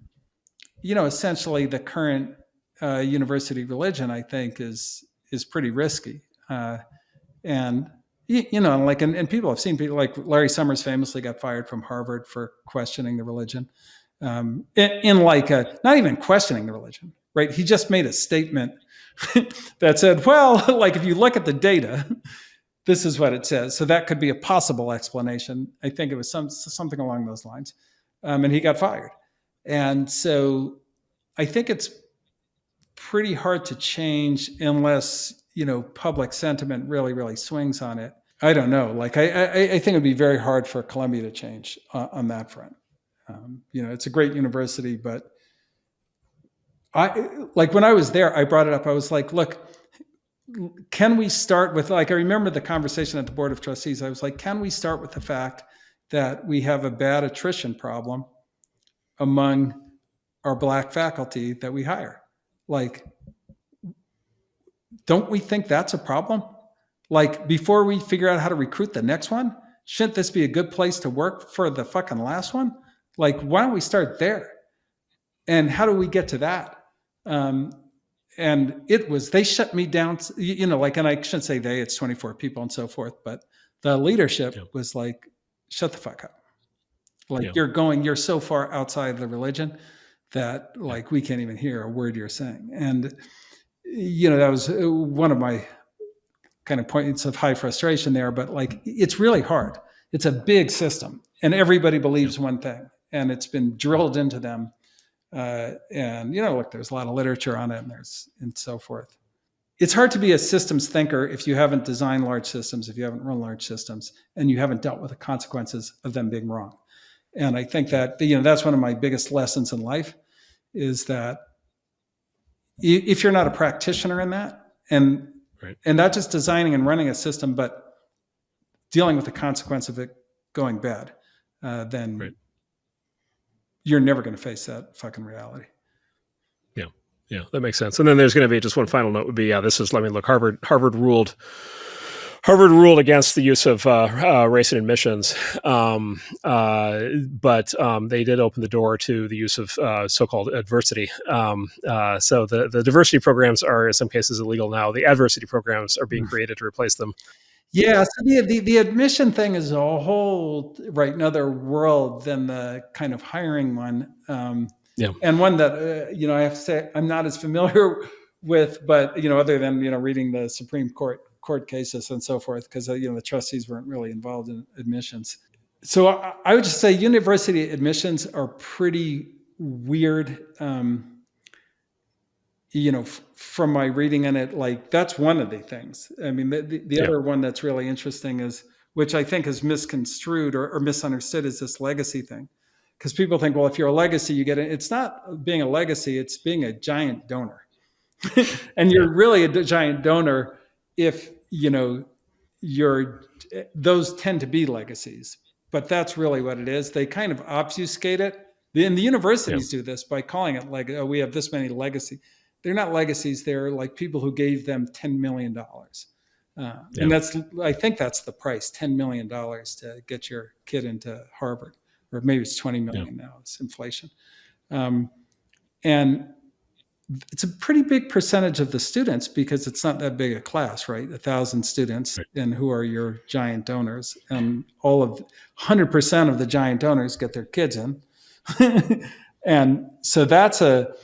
essentially the current university religion, I think is pretty risky. And people have seen people like Larry Summers famously got fired from Harvard for questioning the religion. Not even questioning the religion, right? He just made a statement that said, well, like if you look at the data, this is what it says. So that could be a possible explanation. I think it was something along those lines. And he got fired. And so I think it's pretty hard to change unless, public sentiment really, really swings on it. I don't know. Like I think it'd be very hard for Columbia to change on that front. It's a great university, but when I was there, I brought it up. I was like, look, can we start with, I remember the conversation at the Board of Trustees. I was like, can we start with the fact that we have a bad attrition problem among our Black faculty that we hire? Like, don't we think that's a problem? Like, before we figure out how to recruit the next one, shouldn't this be a good place to work for the fucking last one? Like, why don't we start there? And how do we get to that? And they shut me down, and I shouldn't say they, it's 24 people and so forth, but the leadership was like, shut the fuck up. Like you're so far outside the religion that like, we can't even hear a word you're saying. And, that was one of my kind of points of high frustration there, but like, it's really hard. It's a big system and everybody believes one thing and it's been drilled into them. Look, there's a lot of literature on it and so forth. It's hard to be a systems thinker if you haven't designed large systems, if you haven't run large systems, and you haven't dealt with the consequences of them being wrong. And I think that, that's one of my biggest lessons in life is that if you're not a practitioner in that and not just designing and running a system, but dealing with the consequence of it going bad, then you're never going to face that fucking reality. Yeah, that makes sense. And then there's going to be just one final note would be, Harvard ruled against the use of race in admissions, but they did open the door to the use of so-called adversity. So the diversity programs are in some cases illegal now. The adversity programs are being created to replace them. Yeah, so the admission thing is a whole another world than the kind of hiring one. And one that I have to say I'm not as familiar with, but other than reading the Supreme Court cases and so forth, because the trustees weren't really involved in admissions. So I would just say university admissions are pretty weird. From my reading in it, like that's one of the things. I mean, the other one that's really interesting is, which I think is misconstrued or misunderstood, is this legacy thing. Because people think, well, if you're a legacy, you get it. It's not being a legacy, it's being a giant donor. And you're really a giant donor if, you're those tend to be legacies, but that's really what it is. They kind of obfuscate it. And the Yeah. universities do this by calling it like, oh, we have this many legacy. They're not legacies. They're like people who gave them $10 million. Yeah. And that's, I think that's the price, $10 million to get your kid into Harvard, or maybe it's 20 Yeah. million now. It's inflation. And it's a pretty big percentage of the students because it's not that big a class, right? 1,000 students, Right. and who are your giant donors, and 100% of the giant donors get their kids in. And so that's a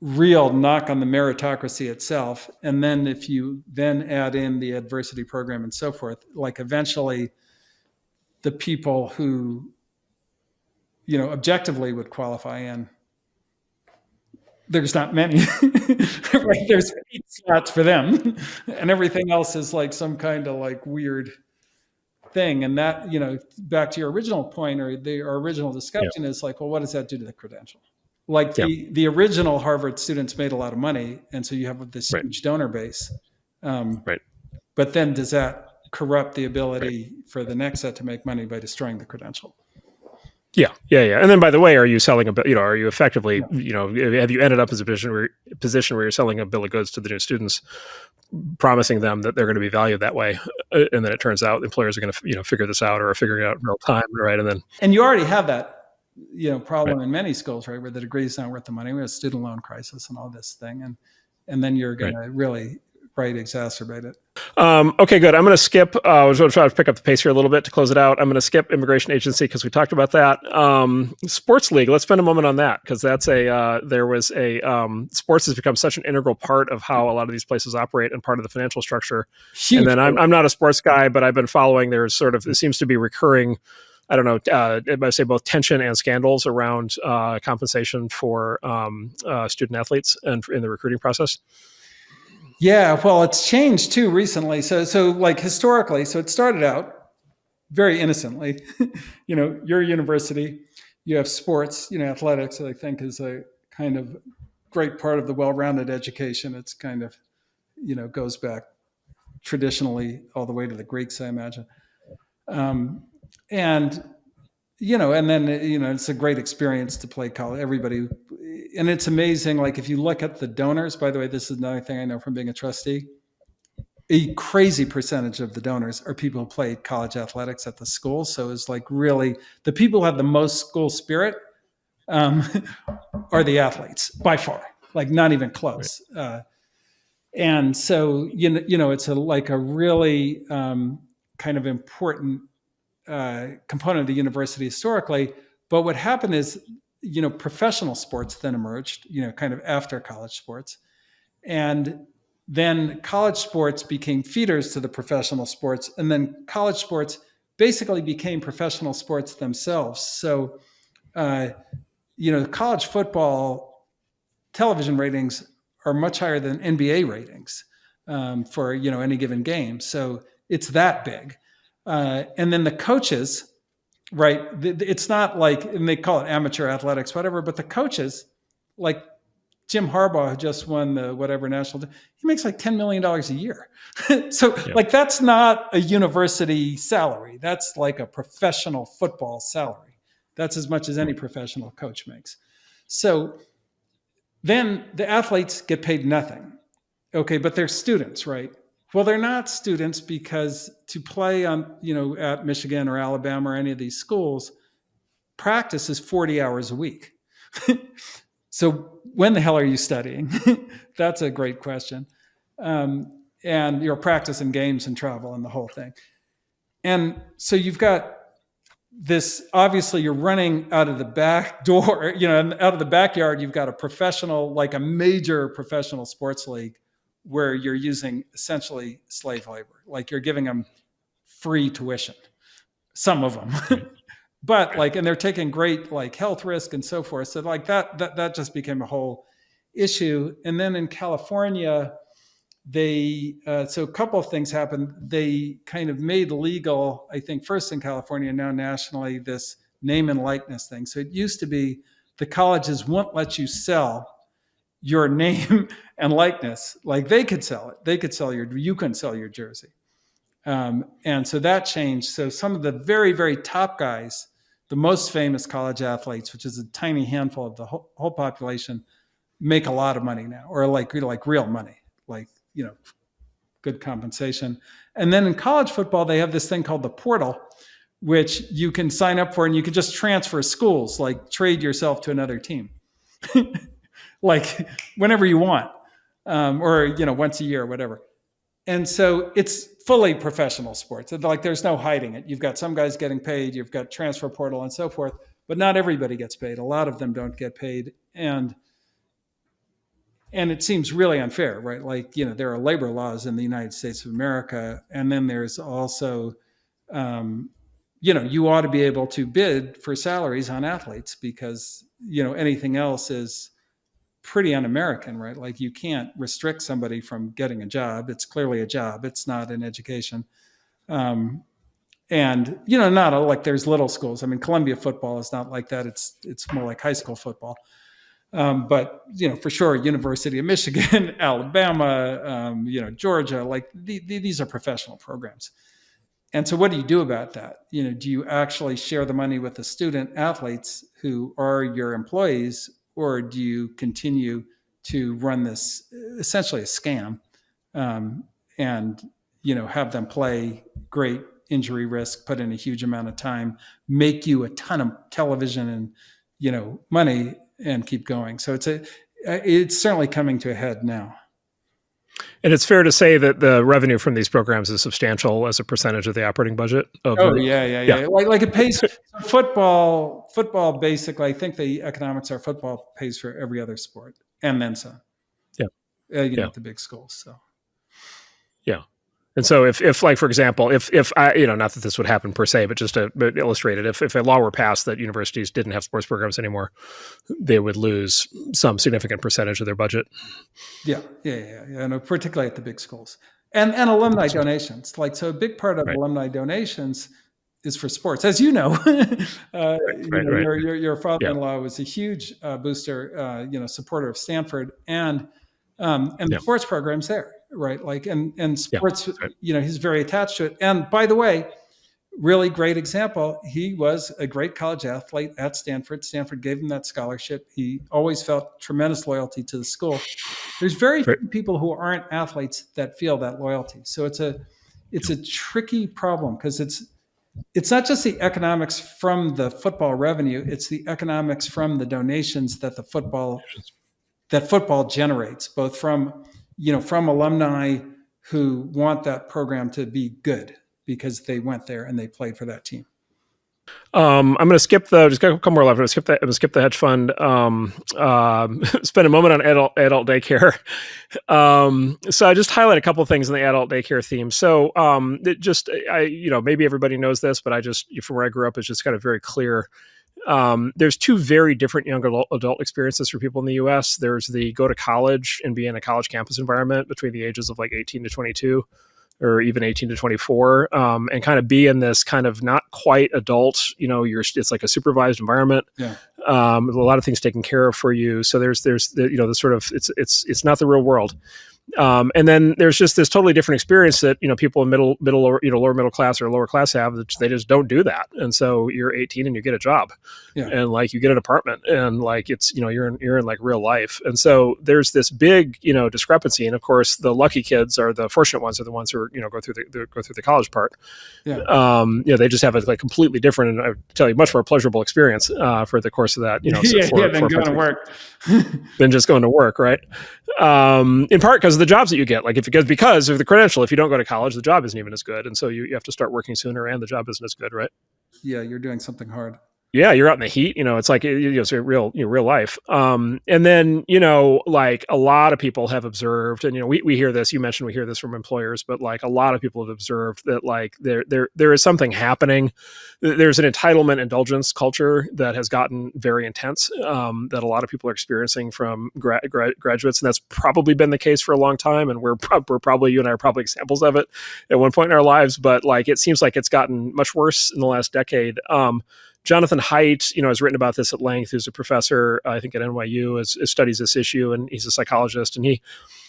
real knock on the meritocracy itself. And then if you then add in the adversity program and so forth, like eventually the people who, objectively would qualify in, there's not many. Right? There's 8 slots for them, and everything else is like some kind of like weird thing. And that, back to your original point, or our original discussion, is like, well, what does that do to the credential? Like Yeah. the original Harvard students made a lot of money, and so you have this Right. huge donor base. Right. But then does that corrupt the ability for the next set to make money by destroying the credential? Yeah. And then, by the way, are you selling are you effectively, Yeah. have you ended up in a position where you're selling a bill of goods to the new students, promising them that they're going to be valued that way, and then it turns out employers are going to, figure this out, or are figuring it out in real time, right? And you already have that, problem Right. in many schools, right, where the degree's not worth the money. We have a student loan crisis and all this thing, and then you're going to really exacerbate it. Okay, good. I'm going to skip. I was going to try to pick up the pace here a little bit to close it out. I'm going to skip immigration agency because we talked about that. Sports league. Let's spend a moment on that, because that's sports has become such an integral part of how a lot of these places operate and part of the financial structure. Huge. And then I'm not a sports guy, but I've been following. There's it seems to be recurring, I don't know, I say both tension and scandals around compensation for student athletes and in the recruiting process. Yeah, well, it's changed too recently. So like historically, so it started out very innocently. Your university, you have sports, athletics, I think is a kind of great part of the well-rounded education. It's kind of, goes back traditionally all the way to the Greeks, I imagine. And then, it's a great experience to play college. Everybody, and it's amazing. Like if you look at the donors, by the way, this is another thing I know from being a trustee, a crazy percentage of the donors are people who played college athletics at the school. So it's like really the people who have the most school spirit are the athletes by far, like not even close. Right. And so, it's like a really kind of important component of the university historically. But what happened is, professional sports then emerged, kind of after college sports. And then college sports became feeders to the professional sports. And then college sports basically became professional sports themselves. So, college football television ratings are much higher than NBA ratings for, any given game. So it's that big. And then the coaches, right? It's not like, and they call it amateur athletics, whatever, but the coaches, like Jim Harbaugh, who just won the whatever national, he makes like $10 million a year. So like, that's not a university salary. That's like a professional football salary. That's as much as any professional coach makes. So then the athletes get paid nothing. Okay, but they're students, right? Well, they're not students because to play on, at Michigan or Alabama or any of these schools, practice is 40 hours a week. So when the hell are you studying? That's a great question. And you're practicing games and travel and the whole thing. And so you've got this, obviously you're running out of the back door, and out of the backyard, you've got a professional, like a major professional sports league where you're using essentially slave labor. Like you're giving them free tuition, some of them, but like, and they're taking great like health risk and so forth. So like that just became a whole issue. And then in California, so a couple of things happened. They kind of made legal, I think first in California, now nationally, this name and likeness thing. So it used to be the colleges won't let you sell your name and likeness. Like they could sell it. You couldn't sell your jersey. And so that changed. So some of the very, very top guys, the most famous college athletes, which is a tiny handful of the whole population, make a lot of money now, or like real money, like, good compensation. And then in college football, they have this thing called the portal, which you can sign up for, and you can just transfer schools, like trade yourself to another team, like whenever you want, or once a year or whatever. And so it's fully professional sports. Like there's no hiding it. You've got some guys getting paid, you've got transfer portal and so forth, but not everybody gets paid. A lot of them don't get paid. And it seems really unfair, right? Like, there are labor laws in the United States of America. And then there's also, you ought to be able to bid for salaries on athletes, because, anything else is pretty un-American, right? Like you can't restrict somebody from getting a job. It's clearly a job. It's not an education. And, not like there's little schools. I mean, Columbia football is not like that. It's more like high school football. But, for sure, University of Michigan, Alabama, Georgia, like these are professional programs. And so what do you do about that? Do you actually share the money with the student athletes who are your employees, or do you continue to run this essentially a scam, and, have them play great injury risk, put in a huge amount of time, make you a ton of television and, money, and keep going. So it's certainly coming to a head now. And it's fair to say that the revenue from these programs is substantial as a percentage of the operating budget. Yeah. Like it pays football. Football, basically, I think the economics are football pays for every other sport and then some. Yeah. At the big schools. So. Yeah. And so if like, for example, if I, not that this would happen per se, but just to illustrate it, if a law were passed that universities didn't have sports programs anymore, they would lose some significant percentage of their budget. Yeah. No, particularly at the big schools, and alumni donations. Like, so a big part of alumni donations is for sports, as you know. Your father-in-law was a huge booster, supporter of Stanford and the sports programs there. Right. Like, and sports, he's very attached to it. And by the way, really great example. He was a great college athlete at Stanford. Stanford gave him that scholarship. He always felt tremendous loyalty to the school. There's very few people who aren't athletes that feel that loyalty. So it's a tricky problem, because it's not just the economics from the football revenue. It's the economics from the donations that football generates, both from alumni who want that program to be good because they went there and they played for that team. I'm going to skip just got a couple more left. I'm going to skip the hedge fund. Spend a moment on adult daycare. So I just highlight a couple of things in the adult daycare theme. So maybe everybody knows this, but from where I grew up, it's just kind of very clear. There's two very different young adult experiences for people in the U.S. There's the go to college and be in a college campus environment between the ages of like 18 to 22, or even 18 to 24, and kind of be in this kind of not quite adult, it's like a supervised environment. Yeah. A lot of things taken care of for you. So there's the sort of, it's not the real world. And then there's just this totally different experience that, people in middle or, lower middle class or lower class have, that they just don't do that. And so you're 18 and you get a job, and like you get an apartment, and like it's, you're in like real life. And so there's this big, discrepancy. And of course the lucky kids are the fortunate ones, are the ones who are, go through the college part. Yeah. They just have a like completely different, and I tell you, much more pleasurable experience, for the course of that, than going to work. Than just going to work. Right. In part because of the jobs that you get, like because of the credential. If you don't go to college, the job isn't even as good, and so you have to start working sooner, and the job isn't as good, right? Yeah, you're doing something hard. Yeah, you're out in the heat. It's like it's real life. And then like a lot of people have observed, and we hear this. You mentioned we hear this from employers, but like a lot of people have observed that like there is something happening. There's an entitlement indulgence culture that has gotten very intense, that a lot of people are experiencing from graduates, and that's probably been the case for a long time. And we're probably, you and I are probably examples of it at one point in our lives. But like it seems like it's gotten much worse in the last decade. Jonathan Haidt, has written about this at length. Who's a professor, I think, at NYU, studies this issue, and he's a psychologist. And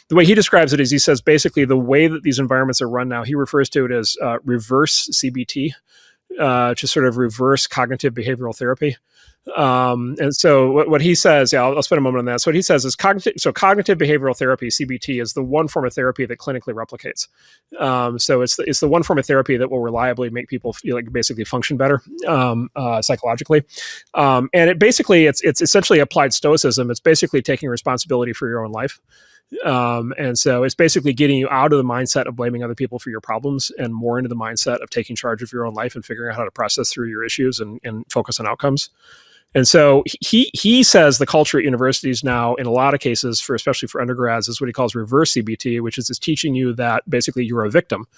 the way he describes it is he says basically the way that these environments are run now, he refers to it as reverse CBT, to sort of reverse cognitive behavioral therapy. And so what he says, yeah, I'll spend a moment on that. So what he says is cognitive behavioral therapy, CBT, is the one form of therapy that clinically replicates. So it's the one form of therapy that will reliably make people feel like basically function better psychologically. And it's essentially applied stoicism. It's basically taking responsibility for your own life. And so it's basically getting you out of the mindset of blaming other people for your problems and more into the mindset of taking charge of your own life and figuring out how to process through your issues and focus on outcomes. And so he says the culture at universities now, in a lot of cases, especially for undergrads, is what he calls reverse CBT, which is teaching you that basically you're a victim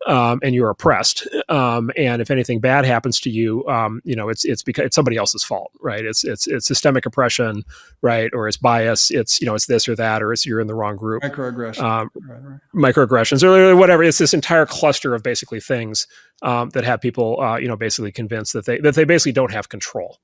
and you're oppressed. And if anything bad happens to you, it's because it's somebody else's fault, right? It's systemic oppression, right? Or it's bias. It's this or that, or it's you're in the wrong group. Microaggression. Right. Microaggressions or whatever. It's this entire cluster of basically things that have people, basically convinced that they basically don't have control,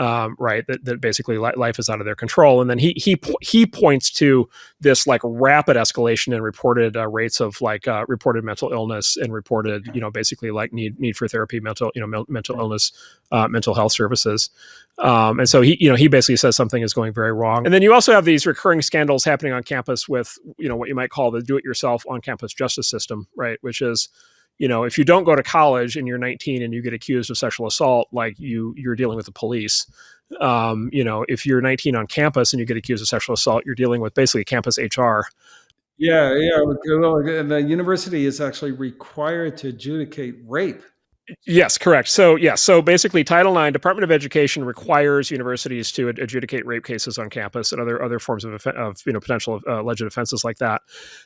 right? That basically life is out of their control. And then he points to this like rapid escalation in reported rates of like reported mental illness and reported, basically like need for therapy, mental illness, mental health services. And so he basically says something is going very wrong. And then you also have these recurring scandals happening on campus with, what you might call the do-it-yourself on-campus justice system, right? Which is, if you don't go to college and you're 19 and you get accused of sexual assault, like you're dealing with the police. If you're 19 on campus and you get accused of sexual assault, you're dealing with basically campus HR. Yeah. And the university is actually required to adjudicate rape. Yes, correct. So basically, Title IX, Department of Education requires universities to adjudicate rape cases on campus and other forms of potential alleged offenses like that.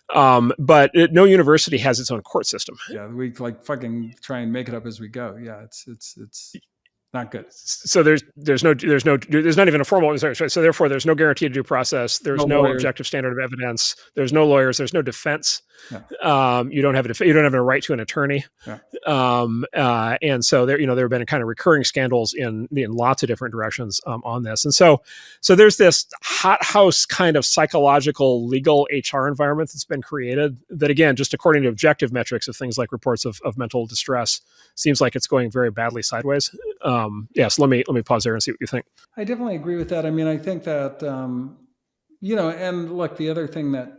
But no university has its own court system. Yeah, we like fucking try and make it up as we go. Yeah, it's not good. So there's not even a formal. So therefore, there's no guaranteed due process. There's no objective standard of evidence. There's no lawyers. There's no defense. Yeah. You don't have a right to an attorney. Yeah. And so there have been kind of recurring scandals in lots of different directions on this. And so there's this hothouse kind of psychological legal HR environment that's been created that, again, just according to objective metrics of things like reports of mental distress, seems like it's going very badly sideways. So let me pause there and see what you think. I definitely agree with that. I mean, I think that, and look, the other thing that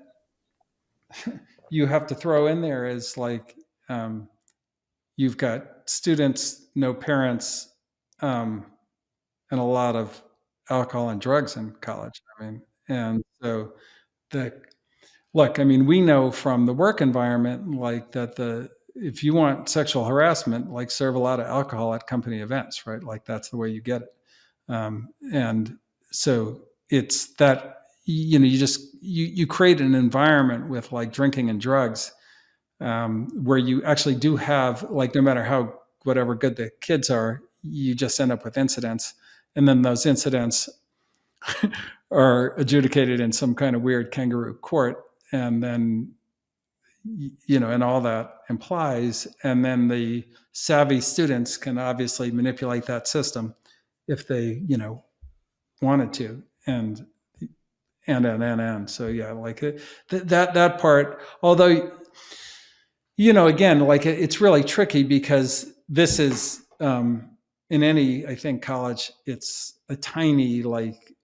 you have to throw in there is like, you've got students, no parents, and a lot of alcohol and drugs in college. I mean, and so we know from the work environment, like that if you want sexual harassment, like serve a lot of alcohol at company events, right? Like that's the way you get it. And so it's that, you create an environment with like drinking and drugs, where you actually do have, like, no matter how whatever good the kids are, you just end up with incidents. And then those incidents are adjudicated in some kind of weird kangaroo court. And then, and all that implies, and then the savvy students can obviously manipulate that system if they, wanted to. And. So yeah, like that part, although, again, like it's really tricky because this is, in any, I think, college, it's a tiny like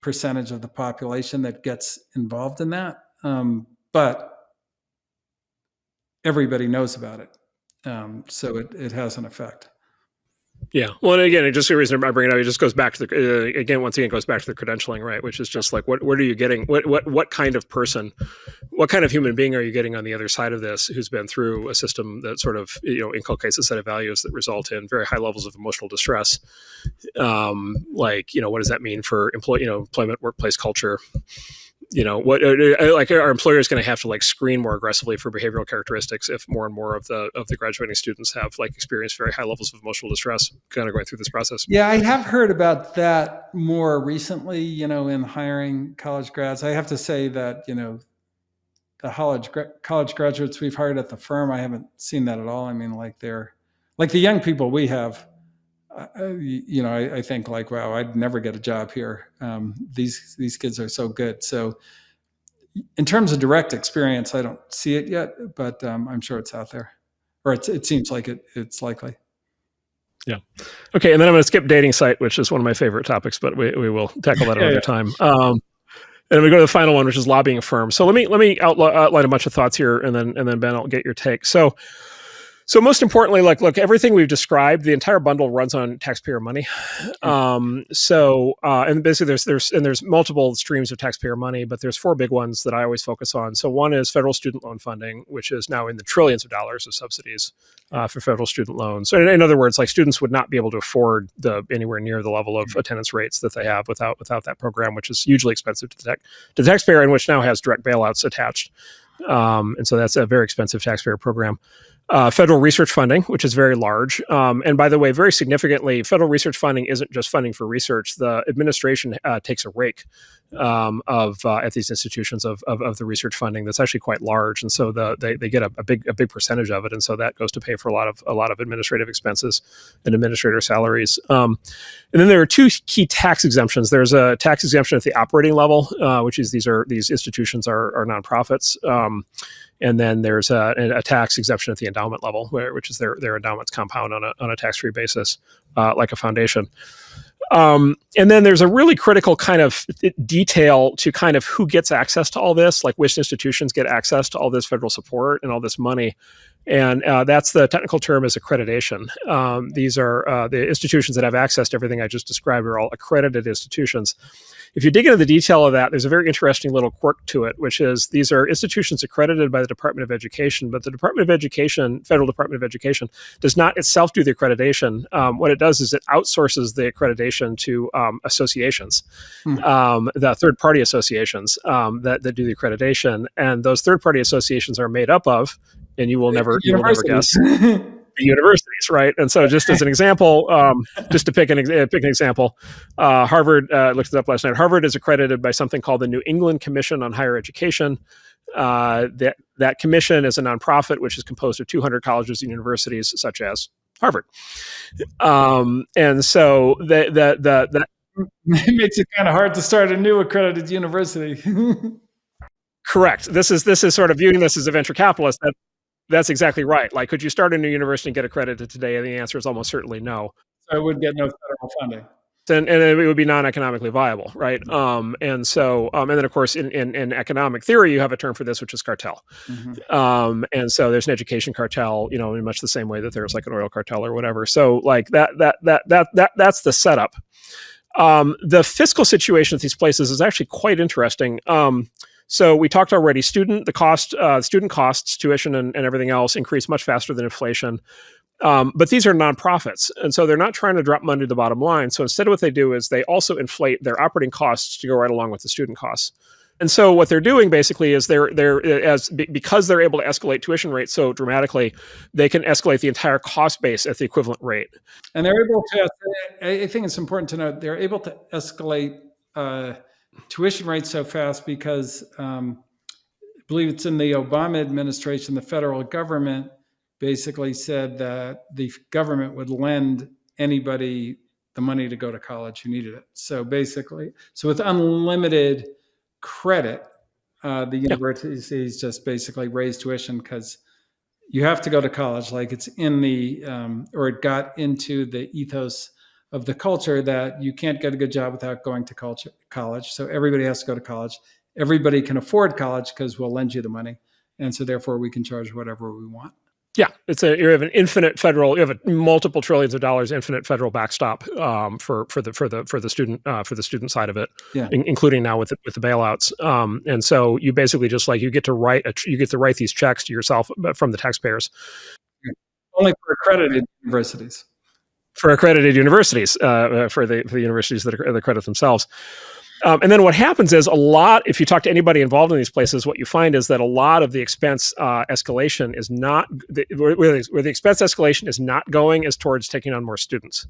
percentage of the population that gets involved in that. But everybody knows about it. So it has an effect. Yeah. Well, and again, just the reason I bring it up, it just goes back to the, once again, goes back to the credentialing, right? Which is just like, what are you getting? What kind of person, what kind of human being are you getting on the other side of this, who's been through a system that sort of, inculcates a set of values that result in very high levels of emotional distress? What does that mean for employment, workplace culture? Are employers going to have to like screen more aggressively for behavioral characteristics if more and more of the graduating students have like experienced very high levels of emotional distress kind of going through this process? Yeah, I have heard about that more recently, in hiring college grads. I have to say that, the college graduates we've hired at the firm, I haven't seen that at all. I mean, like they're like the young people we have, I think like, wow, I'd never get a job here. These kids are so good. So, in terms of direct experience, I don't see it yet, but I'm sure it's out there, or it seems like it's likely. Yeah. Okay, and then I'm going to skip dating site, which is one of my favorite topics, but we will tackle that another time. And we go to the final one, which is lobbying firms. So let me outline a bunch of thoughts here, and then Ben, I'll get your take. So most importantly, look, everything we've described, the entire bundle runs on taxpayer money. And basically there's multiple streams of taxpayer money, but there's four big ones that I always focus on. So one is federal student loan funding, which is now in the trillions of dollars of subsidies for federal student loans. So in other words, like students would not be able to afford anywhere near the level of attendance rates that they have without that program, which is hugely expensive to the taxpayer, and which now has direct bailouts attached. And so that's a very expensive taxpayer program. Federal research funding, which is very large. And by the way, very significantly, federal research funding isn't just funding for research. The administration takes a rake at these institutions of the research funding that's actually quite large. And so they get a big percentage of it. And so that goes to pay for a lot of administrative expenses and administrator salaries. And then there are two key tax exemptions. There's a tax exemption at the operating level, which is these institutions are nonprofits. And then there's a tax exemption at the endowment level, which is their endowments compound on a tax-free basis, like a foundation. And then there's a really critical kind of detail to kind of who gets access to all this, like which institutions get access to all this federal support and all this money. And that's the technical term is accreditation. These are the institutions that have access to everything I just described are all accredited institutions. If you dig into the detail of that, there's a very interesting little quirk to it, which is these are institutions accredited by the Department of Education, but the Department of Education, Federal Department of Education, does not itself do the accreditation. What it does is it outsources the accreditation to associations, the third-party associations that do the accreditation. And those third-party associations are made up of, and you will never guess, the universities, right? And so, just as an example, just to pick an example, Harvard looked it up last night. Harvard is accredited by something called the New England Commission on Higher Education. That commission is a nonprofit which is composed of 200 colleges and universities, such as Harvard. And so that it makes it kind of hard to start a new accredited university. Correct. This is sort of viewing this as a venture capitalist. That's exactly right. Like, could you start a new university and get accredited today? And the answer is almost certainly no. So it would get no federal funding. And it would be non-economically viable, right? And then of course in economic theory you have a term for this, which is cartel. And so there's an education cartel, in much the same way that there's like an oil cartel or whatever. So like that's the setup. The fiscal situation at these places is actually quite interesting. So we talked already, student costs, tuition and everything else increase much faster than inflation. But these are nonprofits. And so they're not trying to drop money to the bottom line. So instead what they do is they also inflate their operating costs to go right along with the student costs. And so what they're doing basically is because they're able to escalate tuition rates so dramatically, they can escalate the entire cost base at the equivalent rate. And they're able to, I think it's important to note, they're able to escalate tuition rates so fast because I believe it's in the Obama administration, the federal government basically said that the government would lend anybody the money to go to college who needed it. So basically, with unlimited credit, the universities just basically raise tuition because you have to go to college. Like it's in or it got into the ethos of the culture that you can't get a good job without going to college. So everybody has to go to college. Everybody can afford college because we'll lend you the money. And so therefore we can charge whatever we want. Yeah, you have an infinite federal, you have a multiple trillions of dollars infinite federal backstop for the student side of it, including now with the bailouts. And so you basically just you get to write these checks to yourself from the taxpayers. Only for accredited universities. For accredited universities, for the universities that accredit themselves. And then what happens is if you talk to anybody involved in these places, what you find is that a lot of the expense escalation is not, where the expense escalation is not going is towards taking on more students,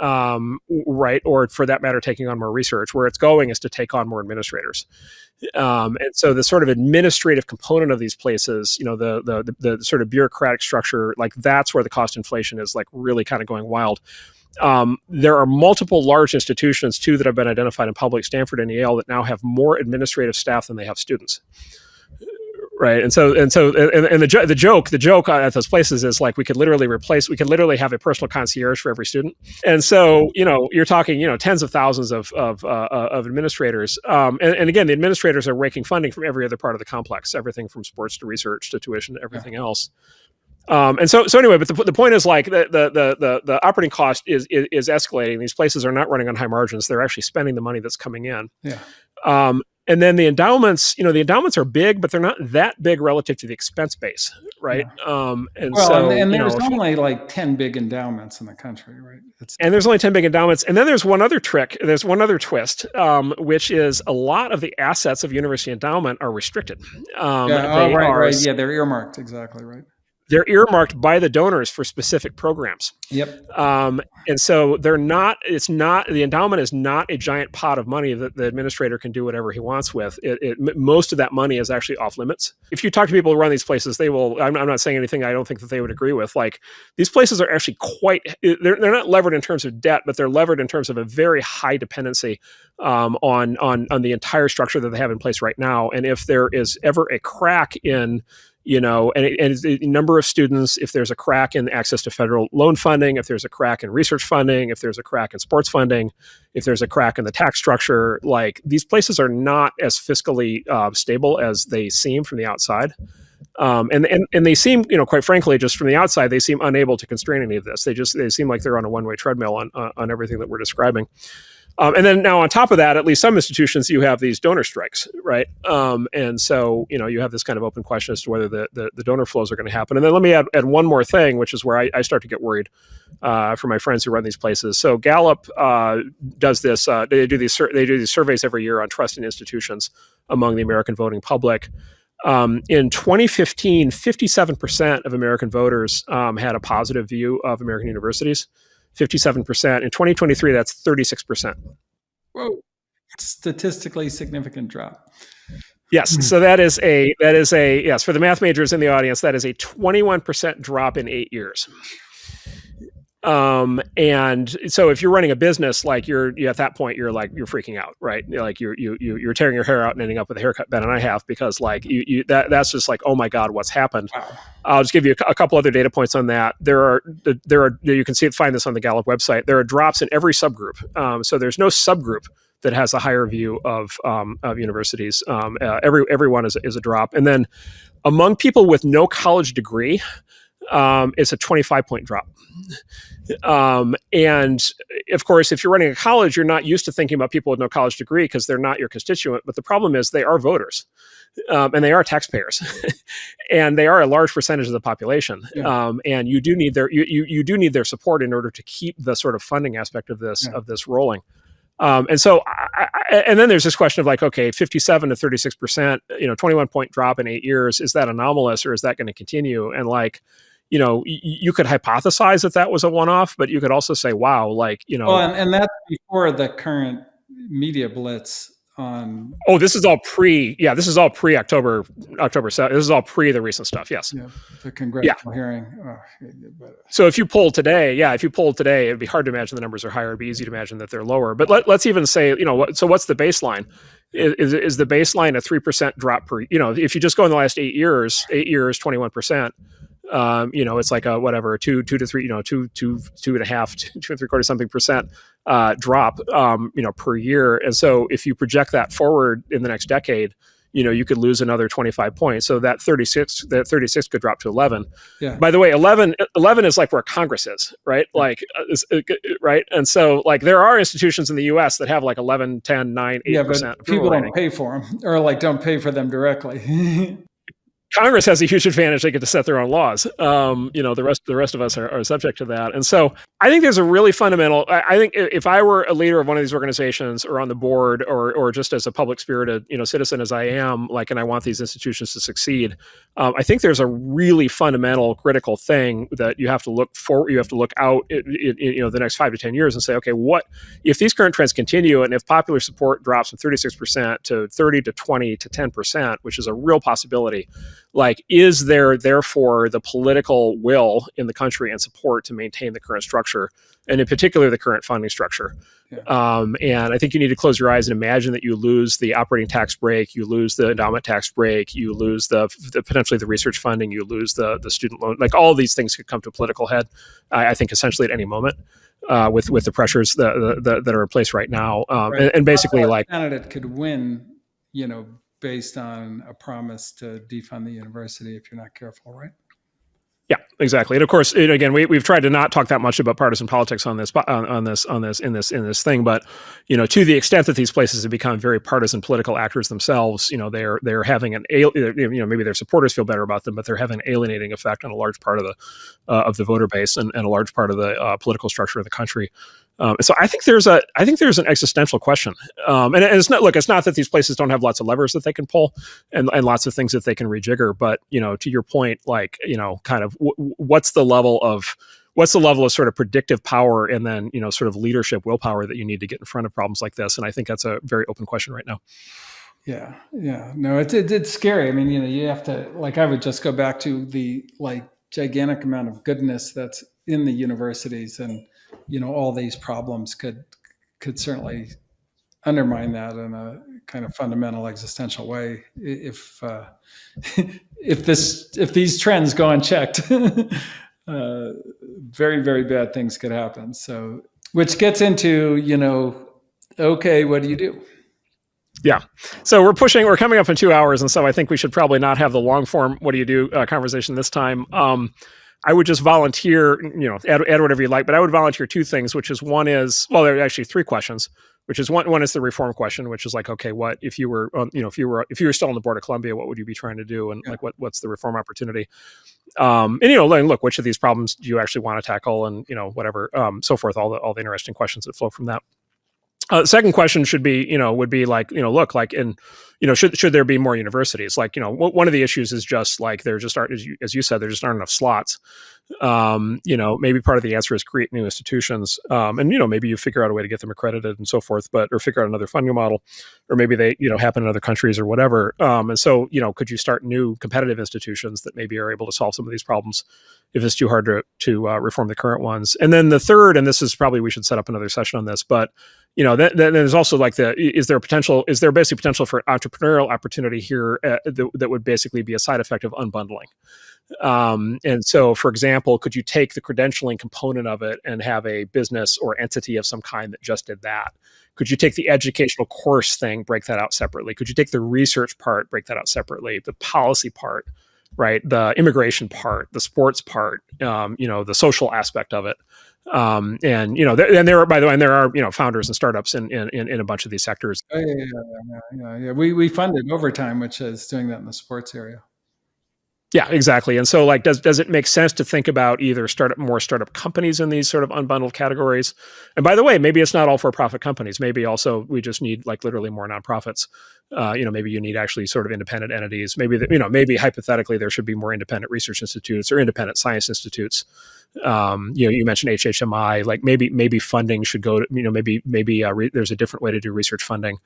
right? Or for that matter, taking on more research. Where it's going is to take on more administrators. And so the sort of administrative component of these places, the sort of bureaucratic structure, like that's where the cost inflation is like really kind of going wild. There are multiple large institutions too that have been identified in public, Stanford and Yale, that now have more administrative staff than they have students. Right, and the joke at those places is like we could literally have a personal concierge for every student, and so you're talking tens of thousands of administrators, and again the administrators are raking funding from every other part of the complex, everything from sports to research to tuition to everything else. And so anyway, but the point is like the operating cost is escalating. These places are not running on high margins; they're actually spending the money that's coming in. Yeah. And then the endowments, the endowments are big, but they're not that big relative to the expense base, right? Yeah. And well, so and there's only like 10 big endowments in the country, right? And there's only 10 big endowments. And then there's one other trick. There's one other twist, which is a lot of the assets of university endowment are restricted. Right. Yeah, they're earmarked. Exactly right. They're earmarked by the donors for specific programs. Yep. And so the endowment is not a giant pot of money that the administrator can do whatever he wants with. Most of that money is actually off limits. If you talk to people who run these places, they will, I'm not saying anything I don't think that they would agree with. Like these places are actually they're not levered in terms of debt, but they're levered in terms of a very high dependency on the entire structure that they have in place right now. And if there is ever a crack in and a number of students, if there's a crack in access to federal loan funding, if there's a crack in research funding, if there's a crack in sports funding, if there's a crack in the tax structure, like these places are not as fiscally stable as they seem from the outside. And they seem, quite frankly, just from the outside, they seem unable to constrain any of this. They seem like they're on a one-way treadmill on everything that we're describing. And then now on top of that, at least some institutions, you have these donor strikes, right? And so, you have this kind of open question as to whether the donor flows are going to happen. And then let me add one more thing, which is where I start to get worried for my friends who run these places. So Gallup does this. They do these surveys every year on trust in institutions among the American voting public. In 2015, 57% of American voters had a positive view of American universities. 57%. In 2023, that's 36%. Whoa. Statistically significant drop. Yes. So that is a yes, for the math majors in the audience, that is a 21% drop in 8 years. And so if you're running a business, like you're at that point, you're freaking out, right? Like you're tearing your hair out and ending up with a haircut Ben and I have, because like that's just like, oh my God, what's happened? Wow. I'll just give you a couple other data points on that. There are you can find this on the Gallup website. There are drops in every subgroup. So there's no subgroup that has a higher view of universities. Everyone is a drop. And then among people with no college degree, it's a 25-point drop. And of course, if you're running a college, you're not used to thinking about people with no college degree because they're not your constituent. But the problem is they are voters, and they are taxpayers, and they are a large percentage of the population. Yeah. And you do need their support in order to keep the sort of funding aspect of this rolling. And so, and then there's this question of like, okay, 57 to 36%, 21-point drop in 8 years. Is that anomalous, or is that going to continue? And like, you could hypothesize that was a one-off, but you could also say, wow, like, Well, and that's before the current media blitz on. Oh, this is all pre-October 7th. This is all pre the recent stuff. Yes. Yeah, the congressional hearing. So if you poll today, it'd be hard to imagine the numbers are higher. It'd be easy to imagine that they're lower. But let's even say, so what's the baseline? Is the baseline a 3% drop per? If you just go in the last 8 years, 21%. It's like a whatever 2 to 3, 2.5, 2.75 something percent drop, per year. And so if you project that forward in the next decade, you could lose another 25 points. So that 36 could drop to 11. Yeah. By the way, 11 is like where Congress is, right? Like, right. And so like there are institutions in the US that have like 11, 10, 9, 8%. Yeah, but people don't pay for them, or like don't pay for them directly. Congress has a huge advantage. They get to set their own laws. The rest of us are subject to that. And so I think there's a really fundamental, I think if I were a leader of one of these organizations or on the board or just as a public spirited, citizen as I am, like, and I want these institutions to succeed, I think there's a really fundamental critical thing that you have to look for. You have to look out the next 5 to 10 years and say, okay, what if these current trends continue, and if popular support drops from 36% to 30 to 20 to 10%, which is a real possibility, like, is there therefore the political will in the country and support to maintain the current structure, and in particular the current funding structure? Yeah. And I think you need to close your eyes and imagine that you lose the operating tax break, you lose the endowment tax break, you lose the potentially the research funding, you lose the student loan. Like, all of these things could come to a political head, I think, essentially at any moment, with the pressures that are in place right now. Right. And basically, like, A candidate could win, based on a promise to defund the university if you're not careful, right? yeah, exactly. And of course, again, we've tried to not talk that much about partisan politics on this thing, but to the extent that these places have become very partisan political actors themselves, they're having maybe their supporters feel better about them, but they're having an alienating effect on a large part of the voter base, and a large part of the political structure of the country. So I think there's an existential question, and it's not that these places don't have lots of levers that they can pull, and lots of things that they can rejigger, but to your point, like, kind of what's the level of sort of predictive power, and then sort of leadership willpower that you need to get in front of problems like this, and I think that's a very open question right now. Yeah, no, it's scary. I mean, you have to, like, I would just go back to the, like, gigantic amount of goodness that's in the universities, and all these problems could certainly undermine that in a kind of fundamental existential way if if these trends go unchecked. Very, very bad things could happen. So, which gets into, okay, what do you do? Yeah. So we're coming up in 2 hours. And so I think we should probably not have the long form, what do you do conversation this time. I would just volunteer, add whatever you like, but I would volunteer two things, which is, one is, well, there are actually three questions, which is one is the reform question, which is like, okay, what, if you were, if you were still on the board of Columbia, what would you be trying to do? And like, what's the reform opportunity? And, look, which of these problems do you actually want to tackle? And, whatever, so forth, all the interesting questions that flow from that. Second question should be, would be like, look, like, should there be more universities? Like, one of the issues is just like, there just aren't, as you said, there just aren't enough slots. Maybe part of the answer is create new institutions. And, maybe you figure out a way to get them accredited and so forth, or figure out another funding model, or maybe they, happen in other countries or whatever. And so, could you start new competitive institutions that maybe are able to solve some of these problems if it's too hard to reform the current ones? And then the third, and this is probably, we should set up another session on this, but then there's also like is there basically potential for entrepreneurial opportunity here that would basically be a side effect of unbundling? And so, for example, could you take the credentialing component of it and have a business or entity of some kind that just did that? Could you take the educational course thing, break that out separately? Could you take the research part, break that out separately? The policy part, right? The immigration part, the sports part, the social aspect of it. And there are, by the way, and there are founders and startups in a bunch of these sectors. Oh, yeah. We funded Overtime, which is doing that in the sports area. Yeah, exactly. And so, like, does it make sense to think about either more startup companies in these sort of unbundled categories? And by the way, maybe it's not all for-profit companies. Maybe also we just need, like, literally more nonprofits. Maybe you need actually sort of independent entities. Maybe maybe hypothetically there should be more independent research institutes or independent science institutes. You mentioned HHMI. Like, maybe funding should go to maybe there's a different way to do research funding.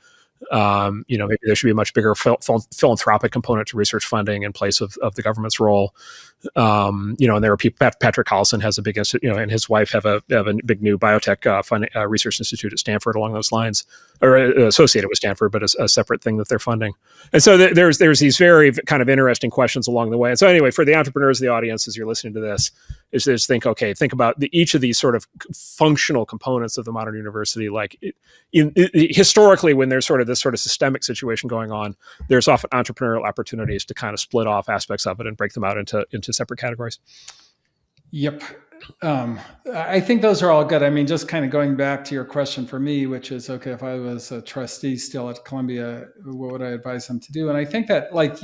Maybe there should be a much bigger philanthropic component to research funding in place of the government's role. And there are people. Patrick Collison has a big institute, and his wife have a big new biotech research institute at Stanford along those lines, or associated with Stanford, but a separate thing that they're funding. And so there's these very kind of interesting questions along the way. And so anyway, for the entrepreneurs of the audience, as you're listening to this, is just think about each of these sort of functional components of the modern university. Like, historically, when there's sort of this sort of systemic situation going on, there's often entrepreneurial opportunities to kind of split off aspects of it and break them out into separate categories. Yep. I think those are all good. I mean, just kind of going back to your question for me, which is, okay, if I was a trustee still at Columbia, what would I advise them to do? And I think that, like,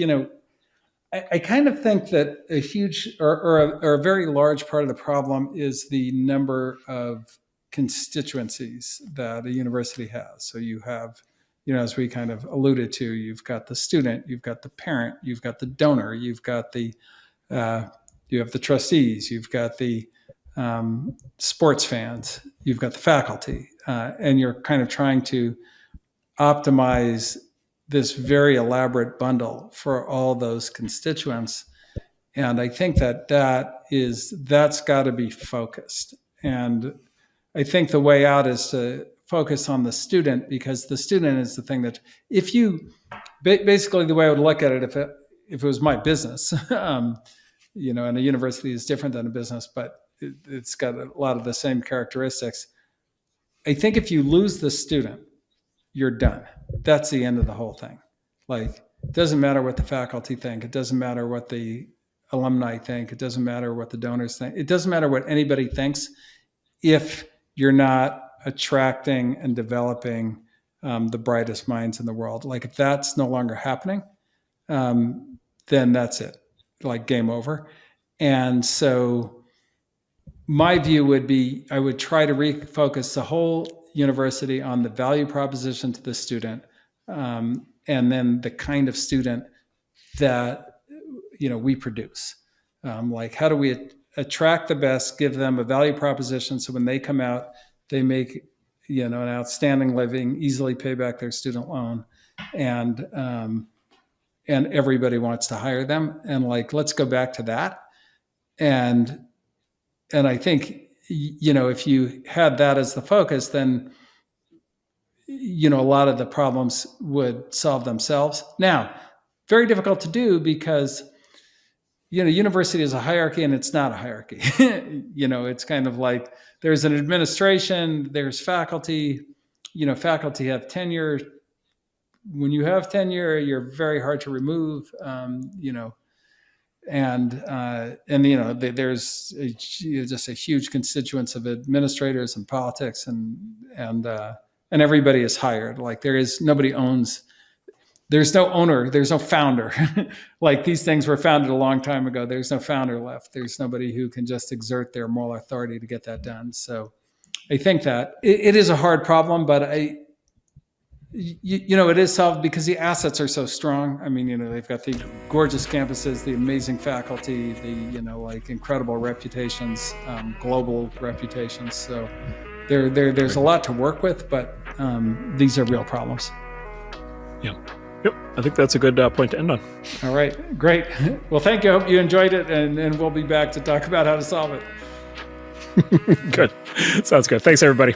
I kind of think that a huge or a very large part of the problem is the number of constituencies that a university has. So you have, as we kind of alluded to, you've got the student, you've got the parent, you've got the donor, you've got the you have the trustees, you've got the sports fans, you've got the faculty, and you're kind of trying to optimize this very elaborate bundle for all those constituents. And I think that's got to be focused. And I think the way out is to focus on the student, because the student is the thing that, if you, basically the way I would look at it, if it was my business, and a university is different than a business, but it's got a lot of the same characteristics. I think if you lose the student, you're done. That's the end of the whole thing. Like, it doesn't matter what the faculty think. It doesn't matter what the alumni think. It doesn't matter what the donors think. It doesn't matter what anybody thinks if you're not attracting and developing the brightest minds in the world. Like, if that's no longer happening, then that's it. Like, game over. And so my view would be, I would try to refocus the whole university on the value proposition to the student, and then the kind of student that we produce. Like, how do we attract the best, give them a value proposition, so when they come out, they make an outstanding living, easily pay back their student loan, and everybody wants to hire them. And like, let's go back to that. And I think, if you had that as the focus, then, a lot of the problems would solve themselves. Now, very difficult to do because, university is a hierarchy and it's not a hierarchy. It's kind of like there's an administration, there's faculty, faculty have tenure. When you have tenure, you're very hard to remove, there's just a huge constituents of administrators and politics, and everybody is hired. Like, nobody owns. There's no owner. There's no founder. Like, these things were founded a long time ago. There's no founder left. There's nobody who can just exert their moral authority to get that done. So, I think that it is a hard problem, but it is solved because the assets are so strong. I mean, they've got the gorgeous campuses, the amazing faculty, the, incredible reputations, global reputations. So there's a lot to work with, but these are real problems. Yeah. Yep. I think that's a good point to end on. All right. Great. Well, thank you. I hope you enjoyed it, and we'll be back to talk about how to solve it. Good. Sounds good. Thanks, everybody.